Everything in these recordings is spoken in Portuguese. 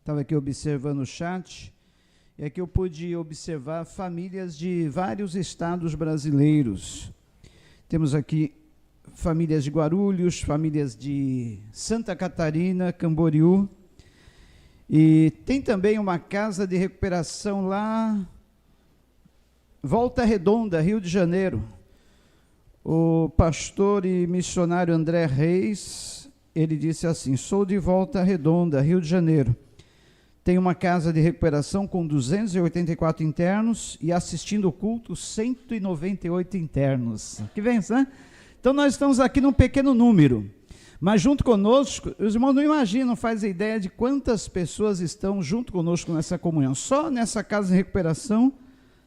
Estava aqui observando o chat, e aqui eu pude observar famílias de vários estados brasileiros. Temos aqui famílias de Guarulhos, famílias de Santa Catarina, Camboriú, e tem também uma casa de recuperação lá, Volta Redonda, Rio de Janeiro. O pastor e missionário André Reis, ele disse assim: sou de Volta Redonda, Rio de Janeiro. Tem uma casa de recuperação com 284 internos e assistindo o culto 198 internos. Que benção, né? Então nós estamos aqui num pequeno número, mas junto conosco, os irmãos não imaginam, não fazem ideia de quantas pessoas estão junto conosco nessa comunhão. Só nessa casa de recuperação,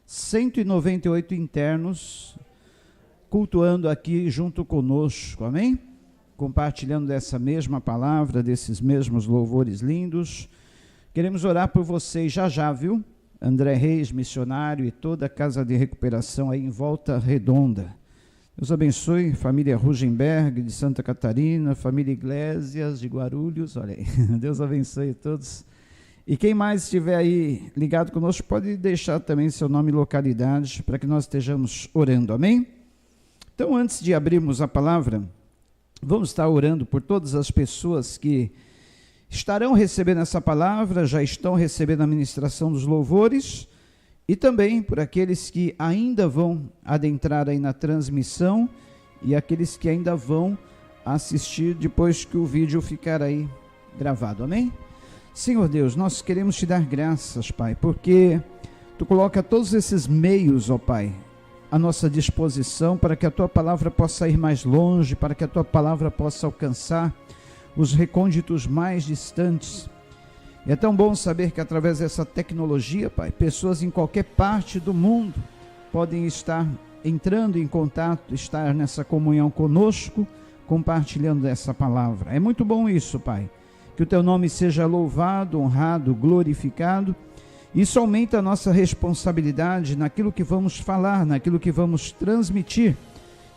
198 internos cultuando aqui junto conosco, amém? Compartilhando dessa mesma palavra, desses mesmos louvores lindos. Queremos orar por vocês já, viu? André Reis, missionário, e toda a casa de recuperação aí em Volta Redonda. Deus abençoe, família Rugenberg de Santa Catarina, família Iglesias de Guarulhos, olha aí, Deus abençoe a todos. E quem mais estiver aí ligado conosco, pode deixar também seu nome e localidade, para que nós estejamos orando, amém? Então, antes de abrirmos a palavra, vamos estar orando por todas as pessoas que estarão recebendo essa palavra, já estão recebendo a ministração dos louvores, e também por aqueles que ainda vão adentrar aí na transmissão, e aqueles que ainda vão assistir depois que o vídeo ficar aí gravado, amém? Senhor Deus, nós queremos te dar graças, Pai, porque tu coloca todos esses meios, ó Pai, à nossa disposição, para que a tua palavra possa ir mais longe, para que a tua palavra possa alcançar os recônditos mais distantes. E é tão bom saber que através dessa tecnologia, Pai, pessoas em qualquer parte do mundo podem estar entrando em contato, estar nessa comunhão conosco, compartilhando dessa palavra. É muito bom isso, Pai. Que o teu nome seja louvado, honrado, glorificado. Isso aumenta a nossa responsabilidade naquilo que vamos falar, naquilo que vamos transmitir.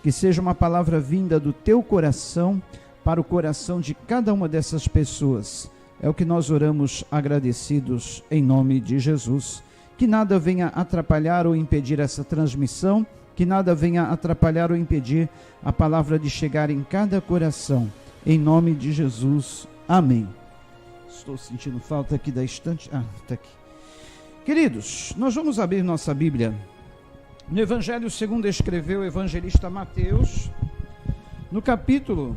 Que seja uma palavra vinda do teu coração, para o coração de cada uma dessas pessoas. É o que nós oramos agradecidos em nome de Jesus. Que nada venha atrapalhar ou impedir essa transmissão, que nada venha atrapalhar ou impedir a palavra de chegar em cada coração. Em nome de Jesus. Amém. Estou sentindo falta aqui da estante. Está aqui. Queridos, nós vamos abrir nossa Bíblia no Evangelho segundo escreveu o evangelista Mateus, no capítulo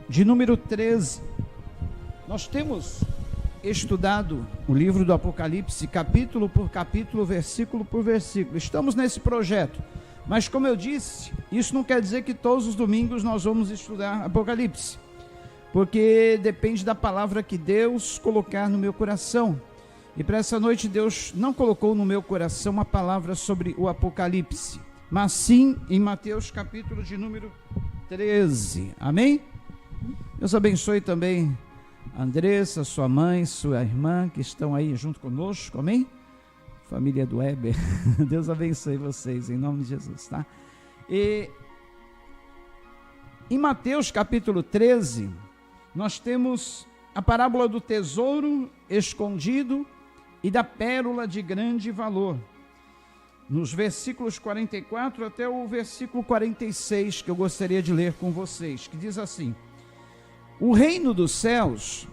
de número 13, nós temos estudado o livro do Apocalipse, capítulo por capítulo, versículo por versículo. Estamos nesse projeto, mas como eu disse, isso não quer dizer que todos os domingos nós vamos estudar Apocalipse, porque depende da palavra que Deus colocar no meu coração. E para essa noite Deus não colocou no meu coração uma palavra sobre o Apocalipse, mas sim em Mateus capítulo de número 13, amém? Deus abençoe também a Andressa, sua mãe, sua irmã, que estão aí junto conosco, amém? Família do Weber, Deus abençoe vocês, em nome de Jesus, tá? E em Mateus capítulo 13, nós temos a parábola do tesouro escondido e da pérola de grande valor, nos versículos 44 até o versículo 46, que eu gostaria de ler com vocês, que diz assim: o reino dos céus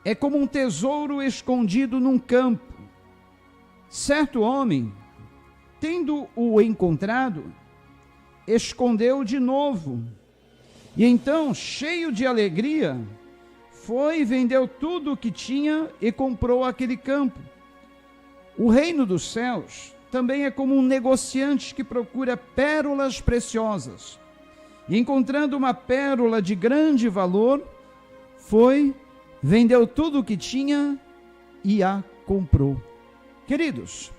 é como um tesouro escondido num campo. Certo homem, tendo-o encontrado, escondeu de novo, e então, cheio de alegria, foi e vendeu tudo o que tinha e comprou aquele campo. O reino dos céus também é como um negociante que procura pérolas preciosas. E encontrando uma pérola de grande valor, foi, vendeu tudo o que tinha e a comprou. Queridos,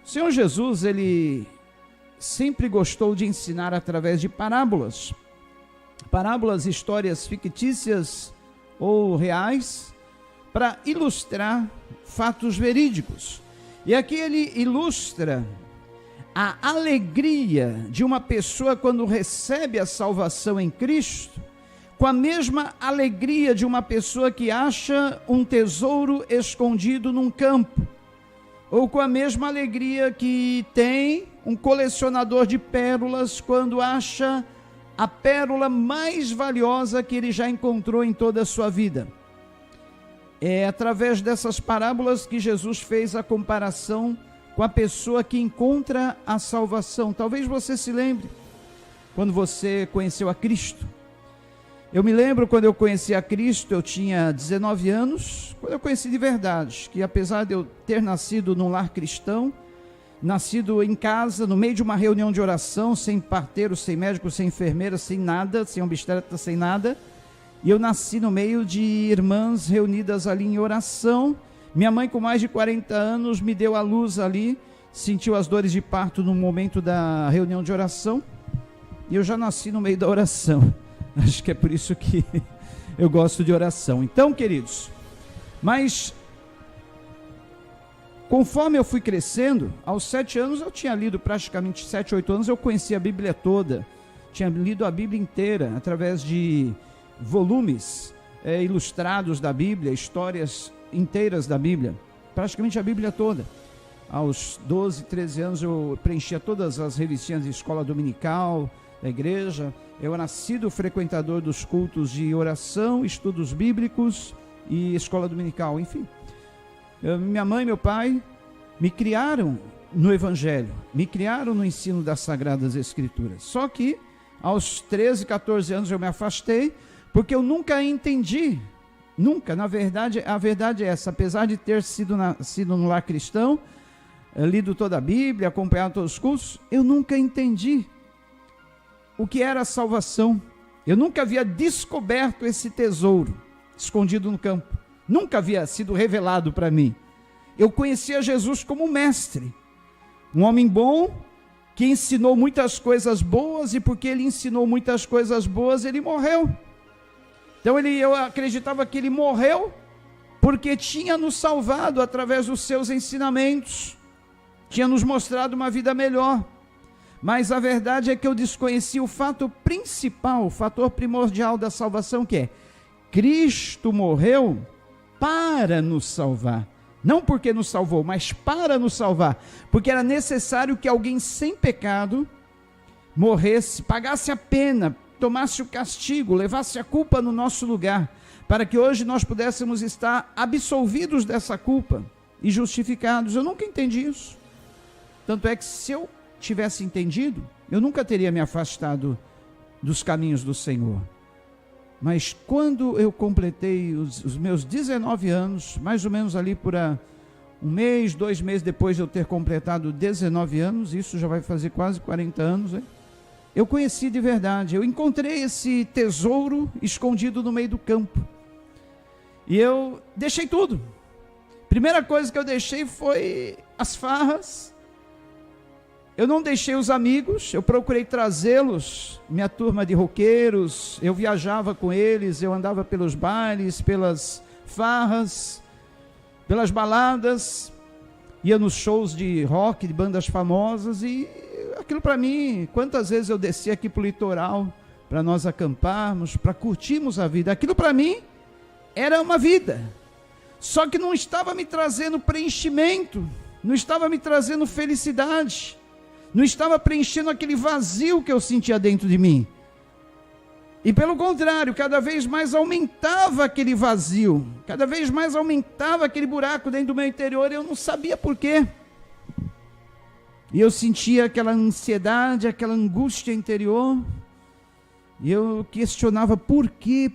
o Senhor Jesus, ele sempre gostou de ensinar através de parábolas. Parábolas, histórias fictícias ou reais, para ilustrar fatos verídicos. E aqui ele ilustra a alegria de uma pessoa quando recebe a salvação em Cristo, com a mesma alegria de uma pessoa que acha um tesouro escondido num campo, ou com a mesma alegria que tem um colecionador de pérolas quando acha a pérola mais valiosa que ele já encontrou em toda a sua vida. É através dessas parábolas que Jesus fez a comparação com a pessoa que encontra a salvação. Talvez você se lembre, quando você conheceu a Cristo. Eu me lembro quando eu conheci a Cristo, eu tinha 19 anos, quando eu conheci de verdade, que apesar de eu ter nascido num lar cristão, nascido em casa, no meio de uma reunião de oração, sem parteiro, sem médico, sem enfermeira, sem nada, sem obstetra, sem nada, e eu nasci no meio de irmãs reunidas ali em oração. Minha mãe, com mais de 40 anos, me deu à luz ali, sentiu as dores de parto no momento da reunião de oração, e eu já nasci no meio da oração. Acho que é por isso que eu gosto de oração. Então, queridos, mas conforme eu fui crescendo, aos 7 anos eu tinha lido praticamente 7, 8 anos, eu conhecia a Bíblia toda, tinha lido a Bíblia inteira, através de volumes ilustrados da Bíblia, histórias inteiras da Bíblia, praticamente a Bíblia toda. Aos 12, 13 anos eu preenchia todas as revistinhas de escola dominical da igreja. Eu era nascido frequentador dos cultos de oração, estudos bíblicos e escola dominical, enfim. Minha mãe e meu pai me criaram no Evangelho, me criaram no ensino das Sagradas Escrituras. Só que aos 13, 14 anos eu me afastei, porque eu nunca entendi, nunca, na verdade, a verdade é essa, apesar de ter sido no lar cristão, lido toda a Bíblia, acompanhado todos os cursos, eu nunca entendi o que era a salvação. Eu nunca havia descoberto esse tesouro escondido no campo. Nunca havia sido revelado para mim. Eu conhecia Jesus como mestre, um homem bom, que ensinou muitas coisas boas, e porque ele ensinou muitas coisas boas, ele morreu. Então eu acreditava que ele morreu porque tinha nos salvado através dos seus ensinamentos, tinha nos mostrado uma vida melhor. Mas a verdade é que eu desconheci o fato principal, o fator primordial da salvação, que é: Cristo morreu para nos salvar. Não porque nos salvou, mas para nos salvar. Porque era necessário que alguém sem pecado morresse, pagasse a pena, tomasse o castigo, levasse a culpa no nosso lugar, para que hoje nós pudéssemos estar absolvidos dessa culpa e justificados. Eu nunca entendi isso. Tanto é que, se eu tivesse entendido, eu nunca teria me afastado dos caminhos do Senhor. Mas quando eu completei os meus 19 anos, mais ou menos ali por um mês, 2 meses depois de eu ter completado 19 anos, isso já vai fazer quase 40 anos, hein? Eu conheci de verdade, eu encontrei esse tesouro escondido no meio do campo. E eu deixei tudo. Primeira coisa que eu deixei foi as farras. Eu não deixei os amigos, eu procurei trazê-los, minha turma de roqueiros, eu viajava com eles, eu andava pelos bailes, pelas farras, pelas baladas, ia nos shows de rock, de bandas famosas, e aquilo para mim, quantas vezes eu descia aqui para o litoral, para nós acamparmos, para curtirmos a vida, aquilo para mim era uma vida, só que não estava me trazendo preenchimento, não estava me trazendo felicidade, não estava preenchendo aquele vazio que eu sentia dentro de mim. E pelo contrário, cada vez mais aumentava aquele vazio, cada vez mais aumentava aquele buraco dentro do meu interior, e eu não sabia por quê. E eu sentia aquela ansiedade, aquela angústia interior, e eu questionava por quê,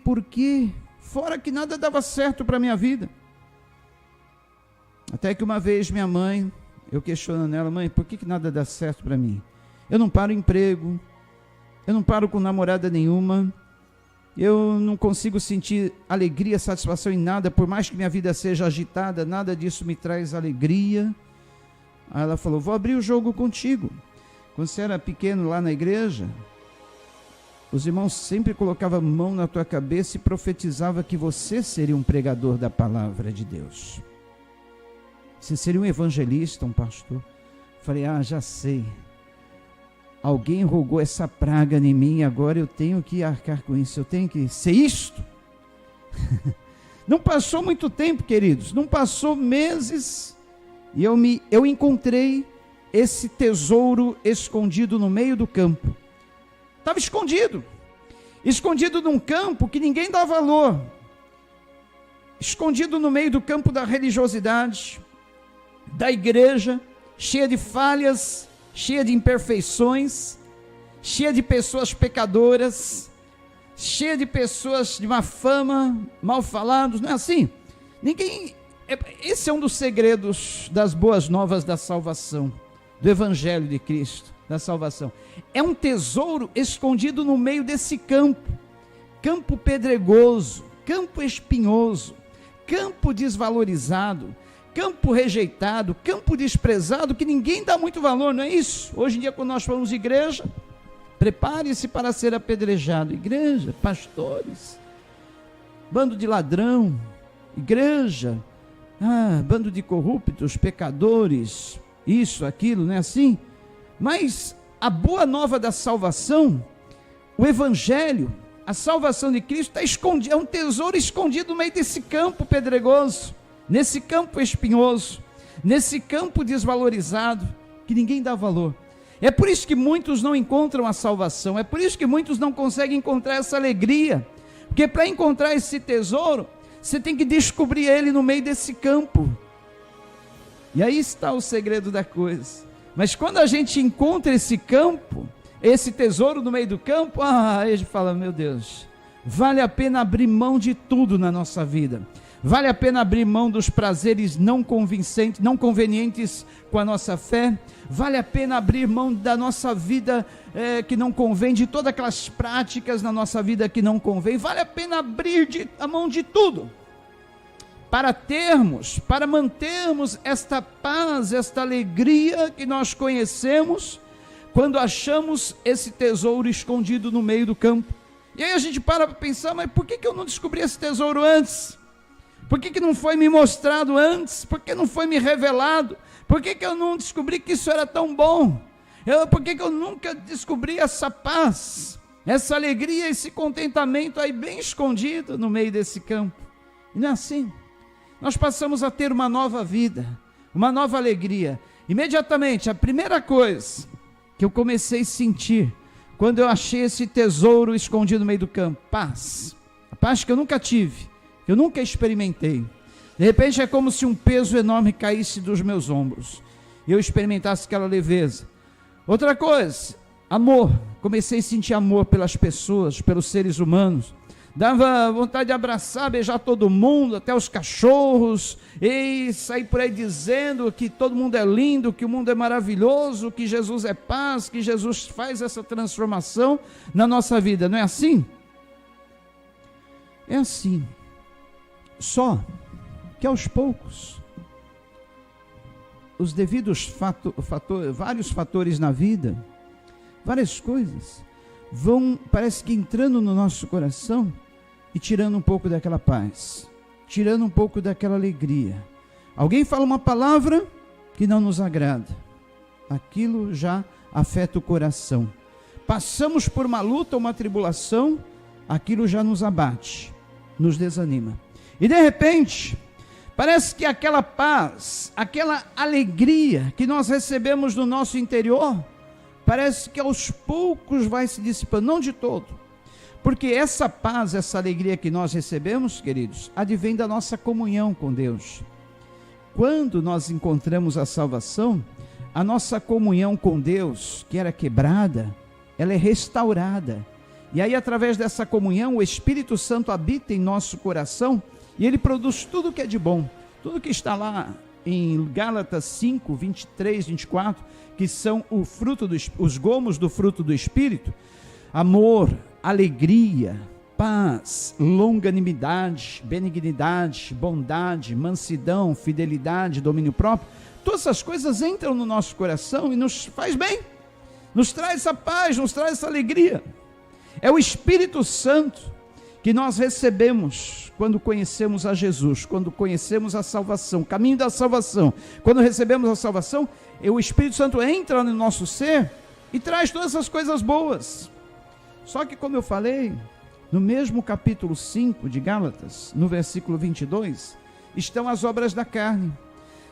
fora que nada dava certo para a minha vida. Até que uma vez minha mãe, eu questionando ela: mãe, por que nada dá certo para mim? Eu não paro emprego, eu não paro com namorada nenhuma, eu não consigo sentir alegria, satisfação em nada, por mais que minha vida seja agitada, nada disso me traz alegria. Aí ela falou: vou abrir o jogo contigo. Quando você era pequeno lá na igreja, os irmãos sempre colocavam a mão na tua cabeça e profetizavam que você seria um pregador da palavra de Deus. Você seria um evangelista, um pastor. Falei: já sei. alguém rogou essa praga em mim, agora eu tenho que arcar com isso, eu tenho que ser isto. Não passou muito tempo, queridos, não passou meses, e eu encontrei esse tesouro escondido no meio do campo. Estava escondido num campo que ninguém dá valor, escondido no meio do campo da religiosidade, da igreja, cheia de falhas, cheia de imperfeições, cheia de pessoas pecadoras, cheia de pessoas de má fama, mal falados, não é assim? Esse é um dos segredos das boas novas da salvação, do Evangelho de Cristo, da salvação. É um tesouro escondido no meio desse campo, campo pedregoso, campo espinhoso, campo desvalorizado, campo rejeitado, campo desprezado, que ninguém dá muito valor, não é isso? Hoje em dia, quando nós falamos de igreja, prepare-se para ser apedrejado. Igreja, pastores, bando de ladrão, igreja, bando de corruptos, pecadores, isso, aquilo, não é assim? Mas a boa nova da salvação, o Evangelho, a salvação de Cristo está escondida, é um tesouro escondido no meio desse campo pedregoso, nesse campo espinhoso, nesse campo desvalorizado, que ninguém dá valor. É por isso que muitos não encontram a salvação, é por isso que muitos não conseguem encontrar essa alegria, porque para encontrar esse tesouro, você tem que descobrir ele no meio desse campo, e aí está o segredo da coisa. Mas quando a gente encontra esse campo, esse tesouro no meio do campo, aí a gente fala, meu Deus, vale a pena abrir mão de tudo na nossa vida, vale a pena abrir mão dos prazeres não convincentes, não convenientes com a nossa fé, vale a pena abrir mão da nossa vida que não convém, de todas aquelas práticas na nossa vida que não convém, vale a pena abrir a mão de tudo, para mantermos esta paz, esta alegria que nós conhecemos, quando achamos esse tesouro escondido no meio do campo. E aí a gente para pensar, mas por que eu não descobri esse tesouro antes? Por que não foi me mostrado antes? Por que não foi me revelado? Por que eu não descobri que isso era tão bom? Por que eu nunca descobri essa paz, essa alegria, esse contentamento aí bem escondido no meio desse campo? E não é assim. Nós passamos a ter uma nova vida, uma nova alegria. Imediatamente, a primeira coisa que eu comecei a sentir, quando eu achei esse tesouro escondido no meio do campo, paz. A paz que eu nunca tive, que eu nunca experimentei. De repente é como se um peso enorme caísse dos meus ombros, e eu experimentasse aquela leveza. Outra coisa, amor. Comecei a sentir amor pelas pessoas, pelos seres humanos. Dava vontade de abraçar, beijar todo mundo, até os cachorros, e sair por aí dizendo que todo mundo é lindo, que o mundo é maravilhoso, que Jesus é paz, que Jesus faz essa transformação na nossa vida. Não é assim? É assim. Só que aos poucos, os devidos vários fatores na vida, várias coisas, vão, parece que entrando no nosso coração e tirando um pouco daquela paz, tirando um pouco daquela alegria. Alguém fala uma palavra que não nos agrada, aquilo já afeta o coração. Passamos por uma luta, uma tribulação, aquilo já nos abate, nos desanima. E de repente, parece que aquela paz, aquela alegria que nós recebemos no nosso interior, parece que aos poucos vai se dissipando, não de todo. Porque essa paz, essa alegria que nós recebemos, queridos, advém da nossa comunhão com Deus. Quando nós encontramos a salvação, a nossa comunhão com Deus, que era quebrada, ela é restaurada. E aí, através dessa comunhão, o Espírito Santo habita em nosso coração e ele produz tudo que é de bom. Tudo que está lá em Gálatas 5, 23, 24, que são os gomos do fruto do Espírito: amor, alegria, paz, longanimidade, benignidade, bondade, mansidão, fidelidade, domínio próprio. Todas essas coisas entram no nosso coração e nos faz bem, nos traz essa paz, nos traz essa alegria. É o Espírito Santo que nós recebemos quando conhecemos a Jesus, quando conhecemos a salvação, o caminho da salvação. Quando recebemos a salvação, o Espírito Santo entra no nosso ser e traz todas essas coisas boas. Só que, como eu falei, no mesmo capítulo 5 de Gálatas, no versículo 22, estão as obras da carne.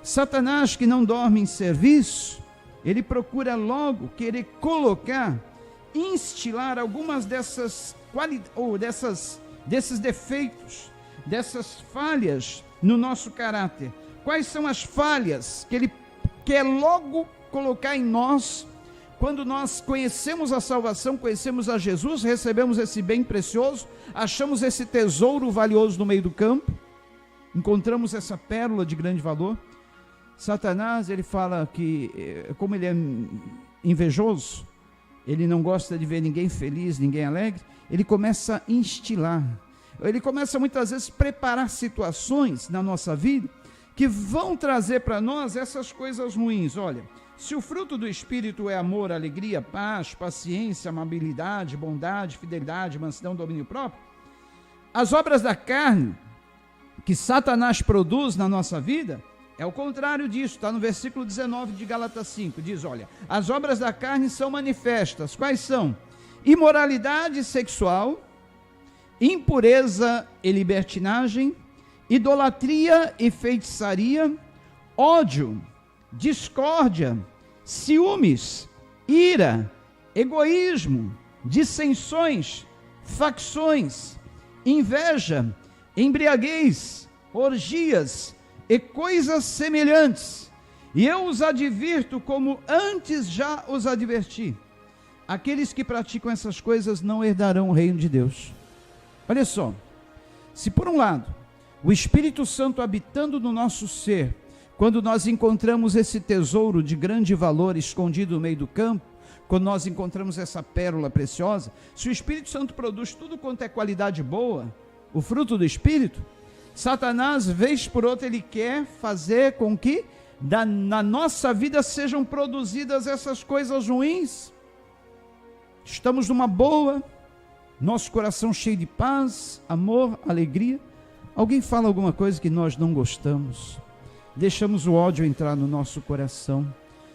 Satanás, que não dorme em serviço, ele procura logo querer colocar, instilar algumas dessas desses defeitos, dessas falhas no nosso caráter. Quais são as falhas que ele quer logo colocar em nós quando nós conhecemos a salvação, conhecemos a Jesus, recebemos esse bem precioso, achamos esse tesouro valioso no meio do campo, encontramos essa pérola de grande valor? Satanás, ele fala que, como ele é invejoso, ele não gosta de ver ninguém feliz, ninguém alegre, ele começa a instilar, ele começa muitas vezes a preparar situações na nossa vida que vão trazer para nós essas coisas ruins. Olha, se o fruto do Espírito é amor, alegria, paz, paciência, amabilidade, bondade, fidelidade, mansidão, domínio próprio, as obras da carne que Satanás produz na nossa vida é o contrário disso. Está no versículo 19 de Gálatas 5, diz, olha, as obras da carne são manifestas. Quais são? Imoralidade sexual, impureza e libertinagem, idolatria e feitiçaria, ódio, discórdia, ciúmes, ira, egoísmo, dissensões, facções, inveja, embriaguez, orgias e coisas semelhantes. E eu os advirto como antes já os adverti. Aqueles que praticam essas coisas não herdarão o reino de Deus. Olha só, se por um lado, o Espírito Santo habitando no nosso ser, quando nós encontramos esse tesouro de grande valor escondido no meio do campo, quando nós encontramos essa pérola preciosa, se o Espírito Santo produz tudo quanto é qualidade boa, o fruto do Espírito, Satanás, vez por outra, ele quer fazer com que na nossa vida sejam produzidas essas coisas ruins. Estamos numa boa, nosso coração cheio de paz, amor, alegria. Alguém fala alguma coisa que nós não gostamos, deixamos o ódio entrar no nosso coração,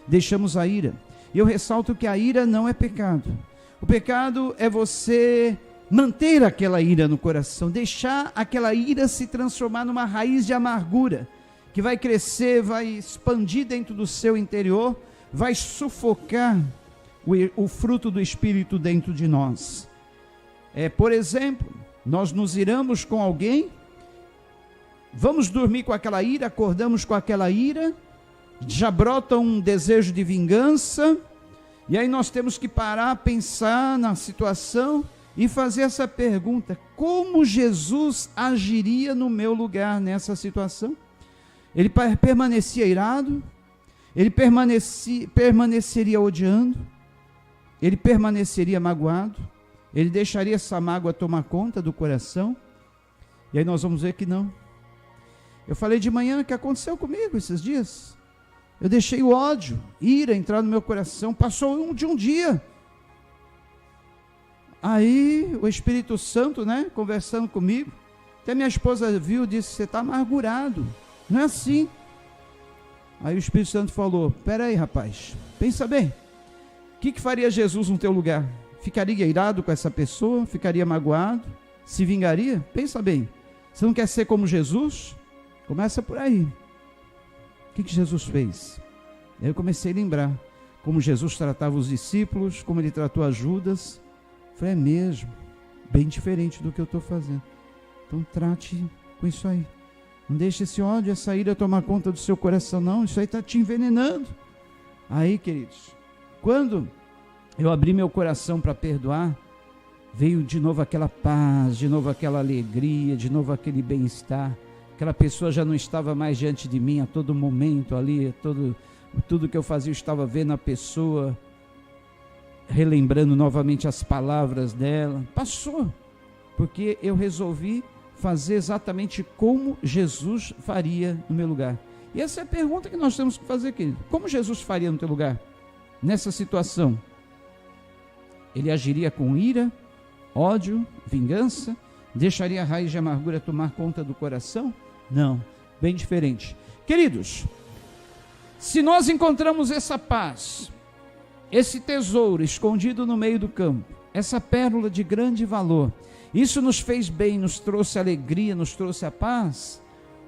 deixamos a ira. E eu ressalto que a ira não é pecado. O pecado é você manter aquela ira no coração, deixar aquela ira se transformar numa raiz de amargura, que vai crescer, vai expandir dentro do seu interior, vai sufocar o fruto do Espírito dentro de nós. Por exemplo, nós nos iramos com alguém, vamos dormir com aquela ira, acordamos com aquela ira, já brota um desejo de vingança, e aí nós temos que parar, pensar na situação e fazer essa pergunta: como Jesus agiria no meu lugar nessa situação? Ele permanecia irado? Ele permaneceria odiando? Ele permaneceria magoado? Ele deixaria essa mágoa tomar conta do coração? E aí nós vamos ver que não. Eu falei de manhã que aconteceu comigo esses dias. Eu deixei o ódio, ira entrar no meu coração. Passou um dia. Aí o Espírito Santo, conversando comigo, até minha esposa viu e disse: você está amargurado, não é assim. Aí o Espírito Santo falou: espera aí, rapaz, pensa bem, o que faria Jesus no teu lugar? Ficaria irado com essa pessoa? Ficaria magoado? Se vingaria? Pensa bem, você não quer ser como Jesus? Começa por aí. O que Jesus fez? Aí eu comecei a lembrar como Jesus tratava os discípulos, como ele tratou a Judas. Falei: é mesmo, bem diferente do que eu estou fazendo. Então trate com isso aí. Não deixe esse ódio, essa ira tomar conta do seu coração, não. Isso aí está te envenenando. Aí, queridos, quando eu abri meu coração para perdoar, veio de novo aquela paz, de novo aquela alegria, de novo aquele bem-estar. Aquela pessoa já não estava mais diante de mim a todo momento ali, tudo que eu fazia eu estava vendo a pessoa, relembrando novamente as palavras dela. Passou, porque eu resolvi fazer exatamente como Jesus faria no meu lugar. E essa é a pergunta que nós temos que fazer, querido. Como Jesus faria no teu lugar? Nessa situação, ele agiria com ira, ódio, vingança? Deixaria a raiz de amargura tomar conta do coração? Não, bem diferente. Queridos, se nós encontramos essa paz, esse tesouro escondido no meio do campo, essa pérola de grande valor, isso nos fez bem, nos trouxe alegria, nos trouxe a paz.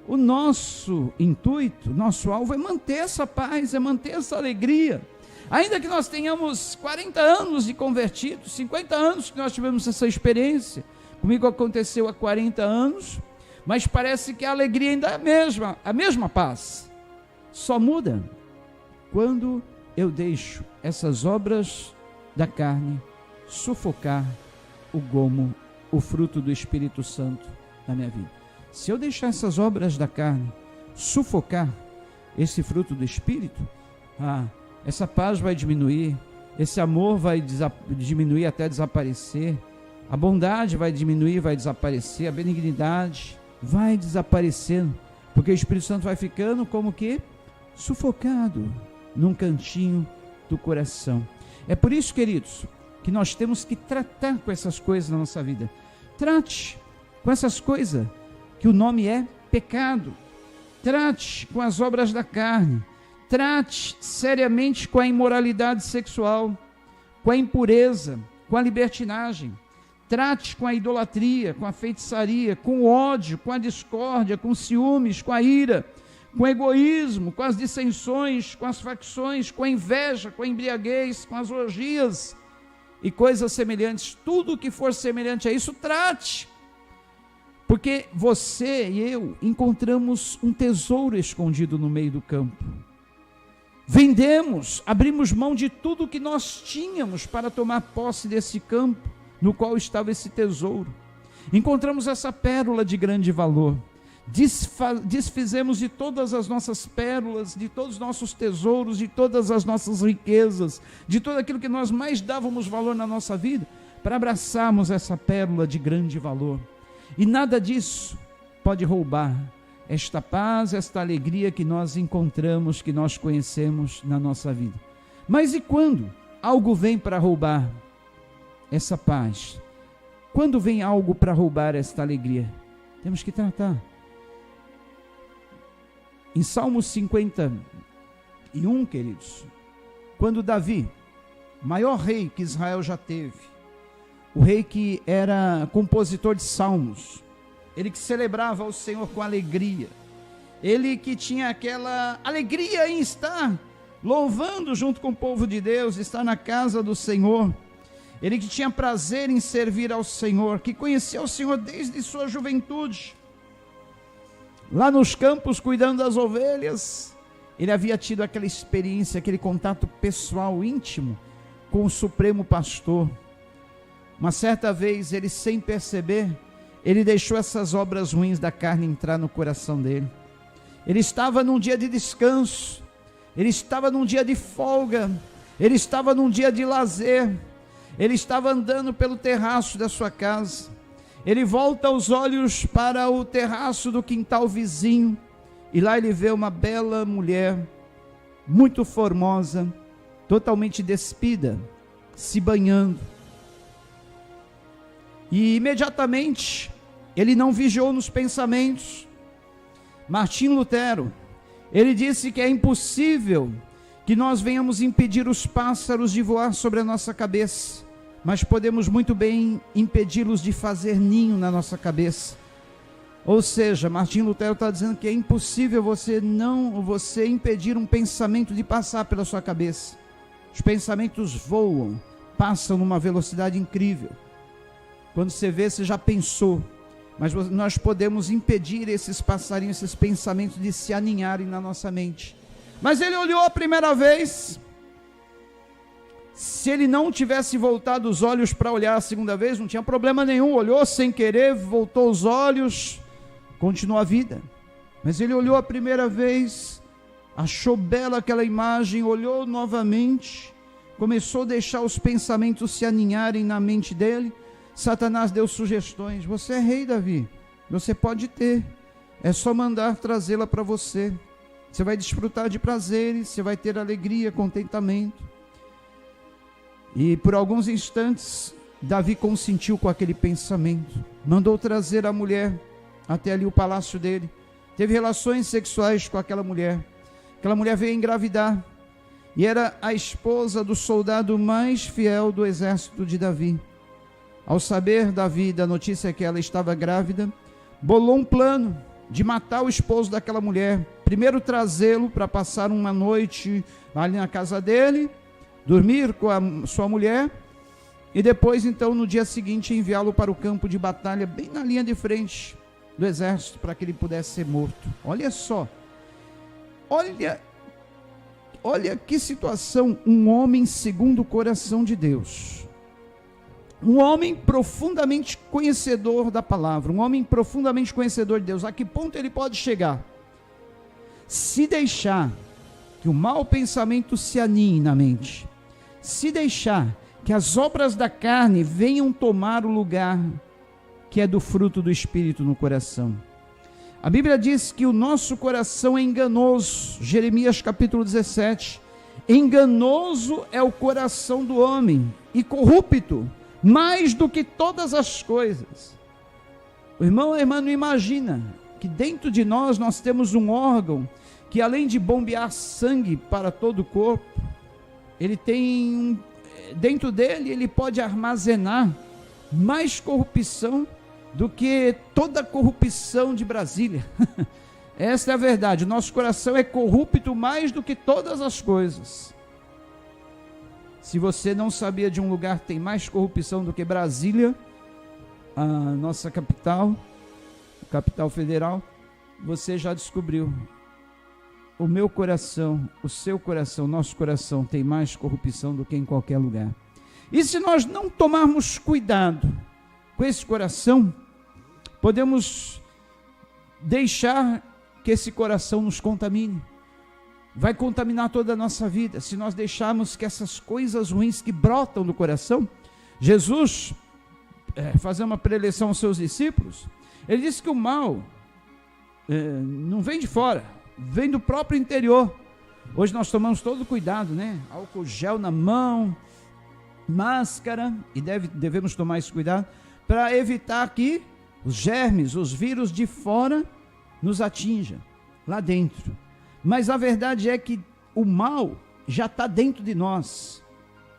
O nosso intuito, nosso alvo é manter essa paz, é manter essa alegria. Ainda que nós tenhamos 40 anos de convertidos, 50 anos que nós tivemos essa experiência, comigo aconteceu há 40 anos, mas parece que a alegria ainda é a mesma paz. Só muda quando eu deixo essas obras da carne sufocar o gomo, o fruto do Espírito Santo na minha vida. Se eu deixar essas obras da carne sufocar esse fruto do Espírito, essa paz vai diminuir, esse amor vai diminuir até desaparecer, a bondade vai diminuir, vai desaparecer, a benignidade vai desaparecendo, porque o Espírito Santo vai ficando como que sufocado num cantinho do coração. É por isso, queridos, que nós temos que tratar com essas coisas na nossa vida. Trate com essas coisas que o nome é pecado. Trate com as obras da carne. Trate seriamente com a imoralidade sexual, com a impureza, com a libertinagem. Trate com a idolatria, com a feitiçaria, com o ódio, com a discórdia, com ciúmes, com a ira, com o egoísmo, com as dissensões, com as facções, com a inveja, com a embriaguez, com as orgias e coisas semelhantes. Tudo que for semelhante a isso, trate. Porque você e eu encontramos um tesouro escondido no meio do campo. Vendemos, abrimos mão de tudo que nós tínhamos para tomar posse desse campo no qual estava esse tesouro. Encontramos essa pérola de grande valor. Desfizemos de todas as nossas pérolas, de todos os nossos tesouros, de todas as nossas riquezas, de tudo aquilo que nós mais dávamos valor na nossa vida, para abraçarmos essa pérola de grande valor. E nada disso pode roubar esta paz, esta alegria que nós encontramos, que nós conhecemos na nossa vida. Mas e quando algo vem para roubar essa paz? Quando vem algo para roubar esta alegria? Temos que tratar. Em Salmo 51, queridos, quando Davi, maior rei que Israel já teve, o rei que era compositor de salmos, ele que celebrava o Senhor com alegria, ele que tinha aquela alegria em estar louvando junto com o povo de Deus, estar na casa do Senhor, ele que tinha prazer em servir ao Senhor, que conhecia o Senhor desde sua juventude, lá nos campos cuidando das ovelhas, ele havia tido aquela experiência, aquele contato pessoal íntimo com o Supremo Pastor. Uma certa vez, ele sem perceber, ele deixou essas obras ruins da carne entrar no coração dele. Ele estava num dia de descanso, ele estava num dia de folga, ele estava num dia de lazer, ele estava andando pelo terraço da sua casa. Ele volta os olhos para o terraço do quintal vizinho, e lá ele vê uma bela mulher, muito formosa, totalmente despida, se banhando. E imediatamente, ele não vigiou nos pensamentos. Martim Lutero, ele disse que é impossível que nós venhamos impedir os pássaros de voar sobre a nossa cabeça, mas podemos muito bem impedi-los de fazer ninho na nossa cabeça. Ou seja, Martim Lutero está dizendo que é impossível você impedir um pensamento de passar pela sua cabeça. Os pensamentos voam, passam numa velocidade incrível. Quando você vê, você já pensou, mas nós podemos impedir esses passarinhos, esses pensamentos de se aninharem na nossa mente. Mas ele olhou a primeira vez. Se ele não tivesse voltado os olhos para olhar a segunda vez, não tinha problema nenhum. Olhou sem querer, voltou os olhos, continuou a vida. Mas ele olhou a primeira vez, achou bela aquela imagem, olhou novamente, começou a deixar os pensamentos se aninharem na mente dele. Satanás deu sugestões. Você é rei, Davi, você pode ter, é só mandar trazê-la para você. Você vai desfrutar de prazeres, você vai ter alegria, contentamento. E por alguns instantes, Davi consentiu com aquele pensamento, mandou trazer a mulher até ali o palácio dele, teve relações sexuais com aquela mulher veio engravidar, e era a esposa do soldado mais fiel do exército de Davi. Ao saber Davi da notícia que ela estava grávida, bolou um plano de matar o esposo daquela mulher, primeiro trazê-lo para passar uma noite ali na casa dele, dormir com a sua mulher, e depois então no dia seguinte enviá-lo para o campo de batalha, bem na linha de frente do exército, para que ele pudesse ser morto. Olha só, olha que situação, um homem segundo o coração de Deus, um homem profundamente conhecedor da palavra, um homem profundamente conhecedor de Deus. A que ponto ele pode chegar? Se deixar que o mau pensamento se aninhe na mente, se deixar que as obras da carne venham tomar o lugar que é do fruto do Espírito no coração. A Bíblia diz que o nosso coração é enganoso, Jeremias capítulo 17, enganoso é o coração do homem, e corrupto, mais do que todas as coisas. O irmão, a irmã não imagina que dentro de nós temos um órgão que, além de bombear sangue para todo o corpo, ele tem, dentro dele, ele pode armazenar mais corrupção do que toda a corrupção de Brasília. Esta é a verdade, o nosso coração é corrupto mais do que todas as coisas. Se você não sabia de um lugar que tem mais corrupção do que Brasília, a nossa capital federal, você já descobriu. O meu coração, o seu coração, nosso coração tem mais corrupção do que em qualquer lugar. E se nós não tomarmos cuidado com esse coração, podemos deixar que esse coração nos contamine. Vai contaminar toda a nossa vida, se nós deixarmos que essas coisas ruins que brotam do coração. Jesus, fazendo uma preleção aos seus discípulos, ele disse que o mal não vem de fora, vem do próprio interior. Hoje nós tomamos todo cuidado, né? Álcool gel na mão, máscara, e devemos tomar esse cuidado, para evitar que os germes, os vírus de fora nos atinjam, lá dentro. Mas a verdade é que o mal já está dentro de nós,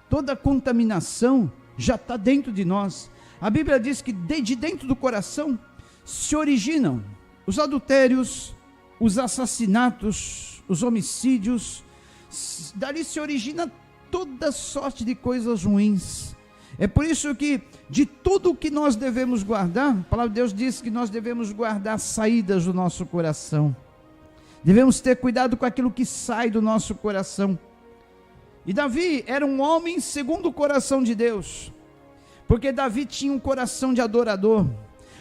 toda a contaminação já está dentro de nós. A Bíblia diz que de dentro do coração se originam os adultérios, os assassinatos, os homicídios, dali se origina toda sorte de coisas ruins. É por isso que de tudo o que nós devemos guardar, a palavra de Deus diz que nós devemos guardar saídas do nosso coração. Devemos ter cuidado com aquilo que sai do nosso coração. E Davi era um homem segundo o coração de Deus, porque Davi tinha um coração de adorador,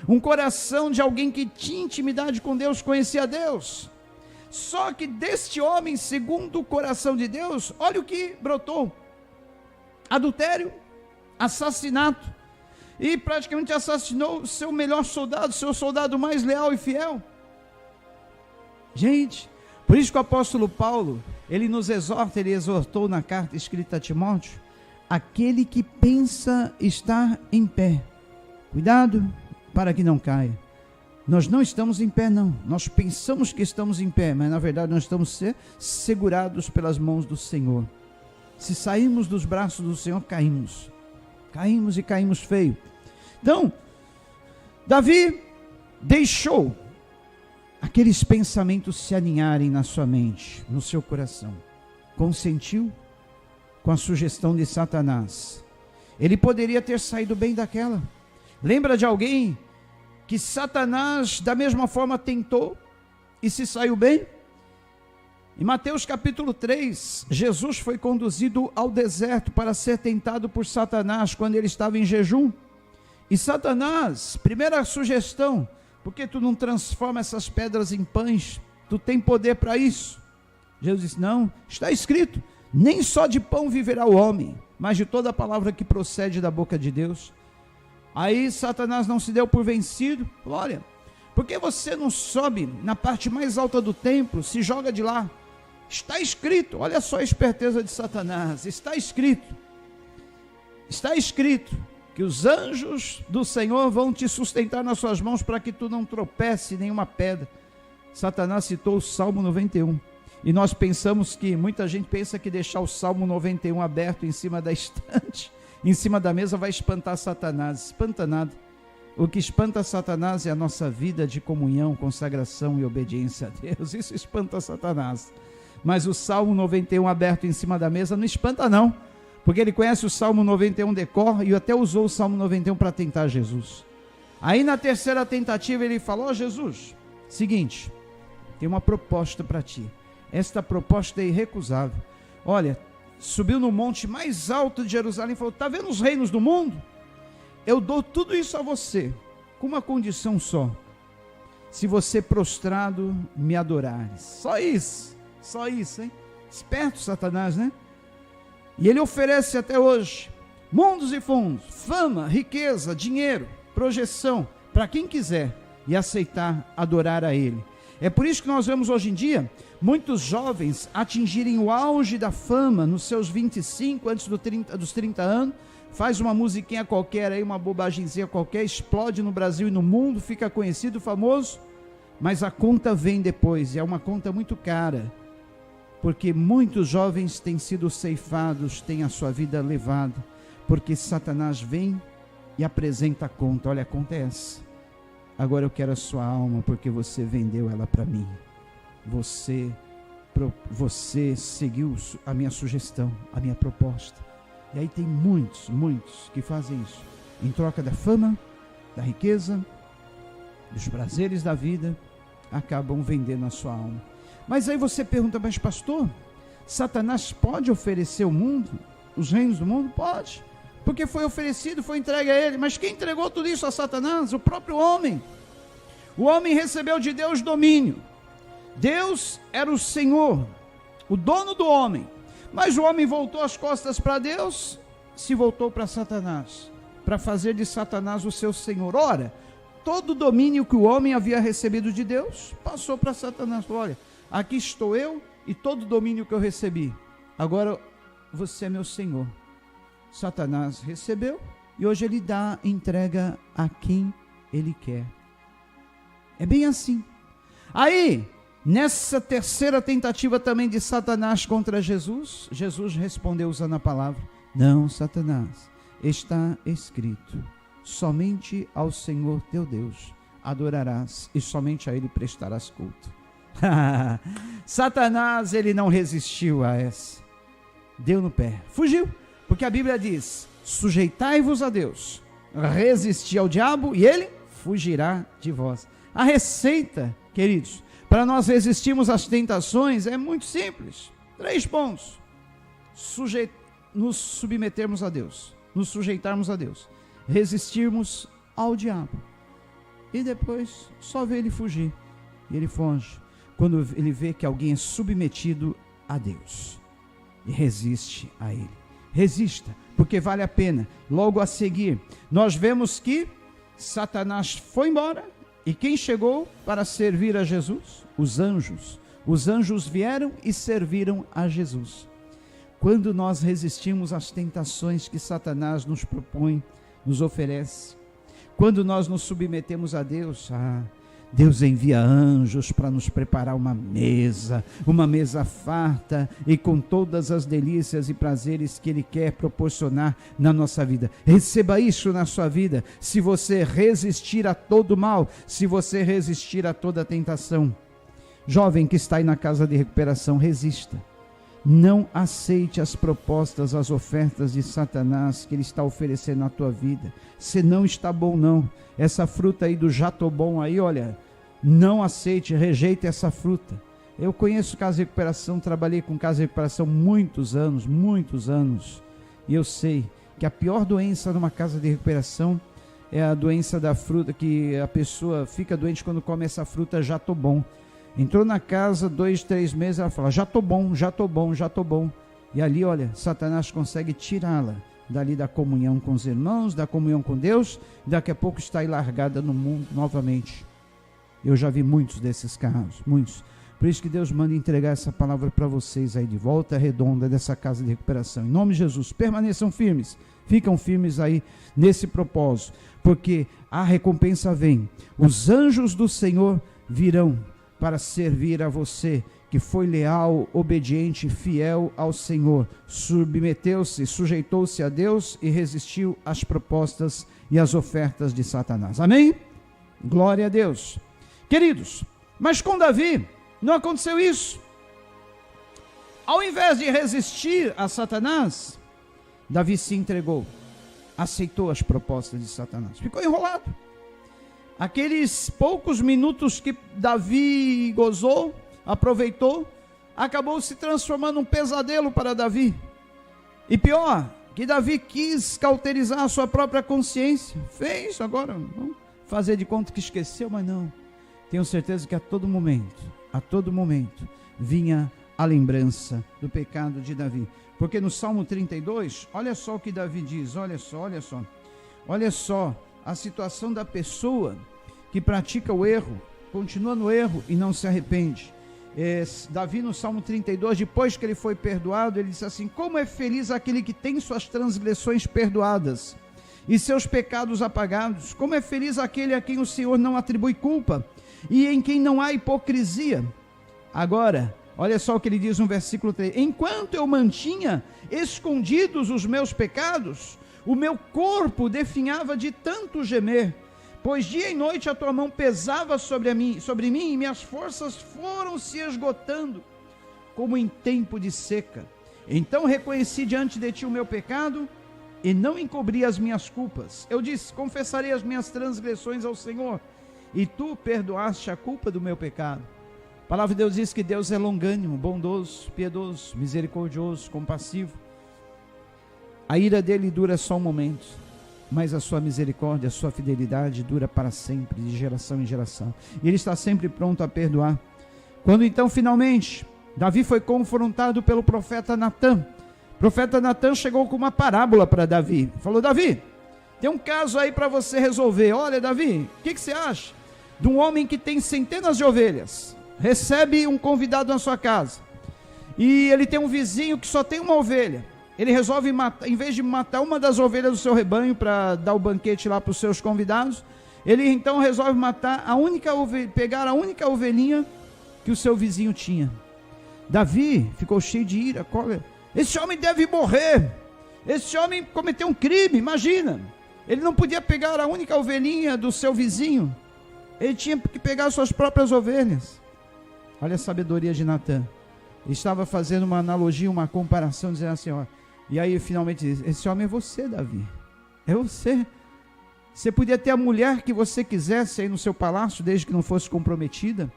um coração de alguém que tinha intimidade com Deus, conhecia Deus. Só que deste homem segundo o coração de Deus, olha o que brotou: adultério, assassinato, e praticamente assassinou o seu melhor soldado, seu soldado mais leal e fiel. Gente, por isso que o apóstolo Paulo, ele nos exorta, ele exortou na carta escrita a Timóteo: aquele que pensa estar em pé, cuidado para que não caia. Nós não estamos em pé não, nós pensamos que estamos em pé, mas na verdade nós estamos segurados pelas mãos do Senhor. Se sairmos dos braços do Senhor, caímos e caímos feio. Então, Davi deixou aqueles pensamentos se aninharem na sua mente, no seu coração. Consentiu com a sugestão de Satanás. Ele poderia ter saído bem daquela. Lembra de alguém que Satanás da mesma forma tentou e se saiu bem? Em Mateus capítulo 3, Jesus foi conduzido ao deserto para ser tentado por Satanás quando ele estava em jejum. E Satanás, primeira sugestão: por que tu não transforma essas pedras em pães? Tu tem poder para isso. Jesus disse: não, está escrito, nem só de pão viverá o homem, mas de toda a palavra que procede da boca de Deus. Aí Satanás não se deu por vencido. Olha, por que você não sobe na parte mais alta do templo, se joga de lá? Está escrito, olha só a esperteza de Satanás, está escrito que os anjos do Senhor vão te sustentar nas suas mãos para que tu não tropece em nenhuma pedra. Satanás citou o Salmo 91. E nós pensamos que, muita gente pensa que deixar o Salmo 91 aberto em cima da estante, em cima da mesa, vai espantar Satanás. Espanta nada. O que espanta Satanás é a nossa vida de comunhão, consagração e obediência a Deus. Isso espanta Satanás. Mas o Salmo 91 aberto em cima da mesa não espanta não, porque ele conhece o Salmo 91 de cor e até usou o Salmo 91 para tentar Jesus. Aí na terceira tentativa ele falou: Jesus, seguinte, tem uma proposta para ti. Esta proposta é irrecusável. Olha, subiu no monte mais alto de Jerusalém e falou: está vendo os reinos do mundo? Eu dou tudo isso a você, com uma condição só: se você prostrado me adorares. Só isso, hein? Esperto Satanás, né? E ele oferece até hoje mundos e fundos, fama, riqueza, dinheiro, projeção, para quem quiser e aceitar adorar a ele. É por isso que nós vemos hoje em dia muitos jovens atingirem o auge da fama nos seus 25, antes dos 30 anos, faz uma musiquinha qualquer aí, uma bobagemzinha qualquer, explode no Brasil e no mundo, fica conhecido, famoso, mas a conta vem depois, e é uma conta muito cara, porque muitos jovens têm sido ceifados, têm a sua vida levada, porque Satanás vem e apresenta a conta: olha, a conta é essa, agora eu quero a sua alma, porque você vendeu ela para mim, você seguiu a minha sugestão, a minha proposta. E aí tem muitos que fazem isso, em troca da fama, da riqueza, dos prazeres da vida, acabam vendendo a sua alma. Mas aí você pergunta: mas pastor, Satanás pode oferecer o mundo, os reinos do mundo? Pode, porque foi oferecido, foi entregue a ele. Mas quem entregou tudo isso a Satanás? O próprio homem. O homem recebeu de Deus domínio. Deus era o Senhor, o dono do homem. Mas o homem voltou as costas para Deus, se voltou para Satanás, para fazer de Satanás o seu senhor. Ora, todo o domínio que o homem havia recebido de Deus, passou para Satanás. Olha, aqui estou eu e todo o domínio que eu recebi, agora você é meu senhor. Satanás recebeu e hoje ele entrega a quem ele quer. É bem assim. Aí, nessa terceira tentativa também de Satanás contra Jesus, Jesus respondeu usando a palavra: não, Satanás, está escrito, somente ao Senhor teu Deus adorarás e somente a ele prestarás culto. Satanás, ele não resistiu a essa, deu no pé, fugiu, porque a Bíblia diz: sujeitai-vos a Deus, resisti ao diabo e ele fugirá de vós. A receita, queridos, para nós resistirmos às tentações é muito simples. 3 pontos. Nos submetermos a Deus, nos sujeitarmos a Deus, resistirmos ao diabo e depois só ver ele fugir. E ele foge quando ele vê que alguém é submetido a Deus e resiste a ele. Resista, porque vale a pena. Logo a seguir, nós vemos que Satanás foi embora. E quem chegou para servir a Jesus? Os anjos. Os anjos vieram e serviram a Jesus. Quando nós resistimos às tentações que Satanás nos propõe, nos oferece, quando nós nos submetemos a Deus, Deus envia anjos para nos preparar uma mesa farta e com todas as delícias e prazeres que Ele quer proporcionar na nossa vida. Receba isso na sua vida, se você resistir a todo mal, se você resistir a toda tentação. Jovem que está aí na casa de recuperação, resista. Não aceite as propostas, as ofertas de Satanás que ele está oferecendo na tua vida. Se não está bom não, essa fruta aí do já tô bom aí, olha, não aceite, rejeite essa fruta. Eu conheço Casa de Recuperação, trabalhei com Casa de Recuperação muitos anos, e eu sei que a pior doença numa Casa de Recuperação é a doença da fruta, que a pessoa fica doente quando come essa fruta já tô bom. Entrou na casa, 2, 3 meses, ela fala: já tô bom. E ali, olha, Satanás consegue tirá-la dali da comunhão com os irmãos, da comunhão com Deus, daqui a pouco está aí largada no mundo novamente. Eu já vi muitos desses casos, muitos. Por isso que Deus manda entregar essa palavra para vocês aí de Volta Redonda, dessa casa de recuperação. Em nome de Jesus, permaneçam firmes, ficam firmes aí nesse propósito, porque a recompensa vem. Os anjos do Senhor virão para servir a você que foi leal, obediente, fiel ao Senhor, submeteu-se, sujeitou-se a Deus e resistiu às propostas e às ofertas de Satanás. Amém? Glória a Deus. Queridos, mas com Davi não aconteceu isso. Ao invés de resistir a Satanás, Davi se entregou, aceitou as propostas de Satanás, ficou enrolado. Aqueles poucos minutos que Davi gozou, aproveitou, acabou se transformando num pesadelo para Davi. E pior, que Davi quis cauterizar a sua própria consciência. Fez, agora vamos fazer de conta que esqueceu, mas não. Tenho certeza que a todo momento, vinha a lembrança do pecado de Davi. Porque no Salmo 32, olha só o que Davi diz, olha só a situação da pessoa que pratica o erro, continua no erro e não se arrepende. Davi no Salmo 32, depois que ele foi perdoado, ele disse assim: como é feliz aquele que tem suas transgressões perdoadas e seus pecados apagados, como é feliz aquele a quem o Senhor não atribui culpa e em quem não há hipocrisia. Agora, olha só o que ele diz no versículo 3: enquanto eu mantinha escondidos os meus pecados, o meu corpo definhava de tanto gemer, pois dia e noite a tua mão pesava sobre mim e minhas forças foram se esgotando como em tempo de seca. Então reconheci diante de ti o meu pecado e não encobri as minhas culpas. Eu disse: confessarei as minhas transgressões ao Senhor, e tu perdoaste a culpa do meu pecado. A palavra de Deus diz que Deus é longânimo, bondoso, piedoso, misericordioso, compassivo. A ira dele dura só um momento, mas a sua misericórdia, a sua fidelidade dura para sempre, de geração em geração. E ele está sempre pronto a perdoar. Quando então, finalmente, Davi foi confrontado pelo profeta Natã. O profeta Natã chegou com uma parábola para Davi. Falou: Davi, tem um caso aí para você resolver. Olha, Davi, o que você acha de um homem que tem centenas de ovelhas? Recebe um convidado na sua casa e ele tem um vizinho que só tem uma ovelha. Ele resolve matar, em vez de matar uma das ovelhas do seu rebanho para dar o banquete lá para os seus convidados, ele então resolve matar pegar a única ovelhinha que o seu vizinho tinha. Davi ficou cheio de ira. Esse homem deve morrer. Esse homem cometeu um crime, imagina. Ele não podia pegar a única ovelhinha do seu vizinho. Ele tinha que pegar suas próprias ovelhas. Olha a sabedoria de Natã. Ele estava fazendo uma analogia, uma comparação, dizendo assim, ó. E aí finalmente diz: esse homem é você, Davi. É você. Você podia ter a mulher que você quisesse aí no seu palácio, desde que não fosse comprometida.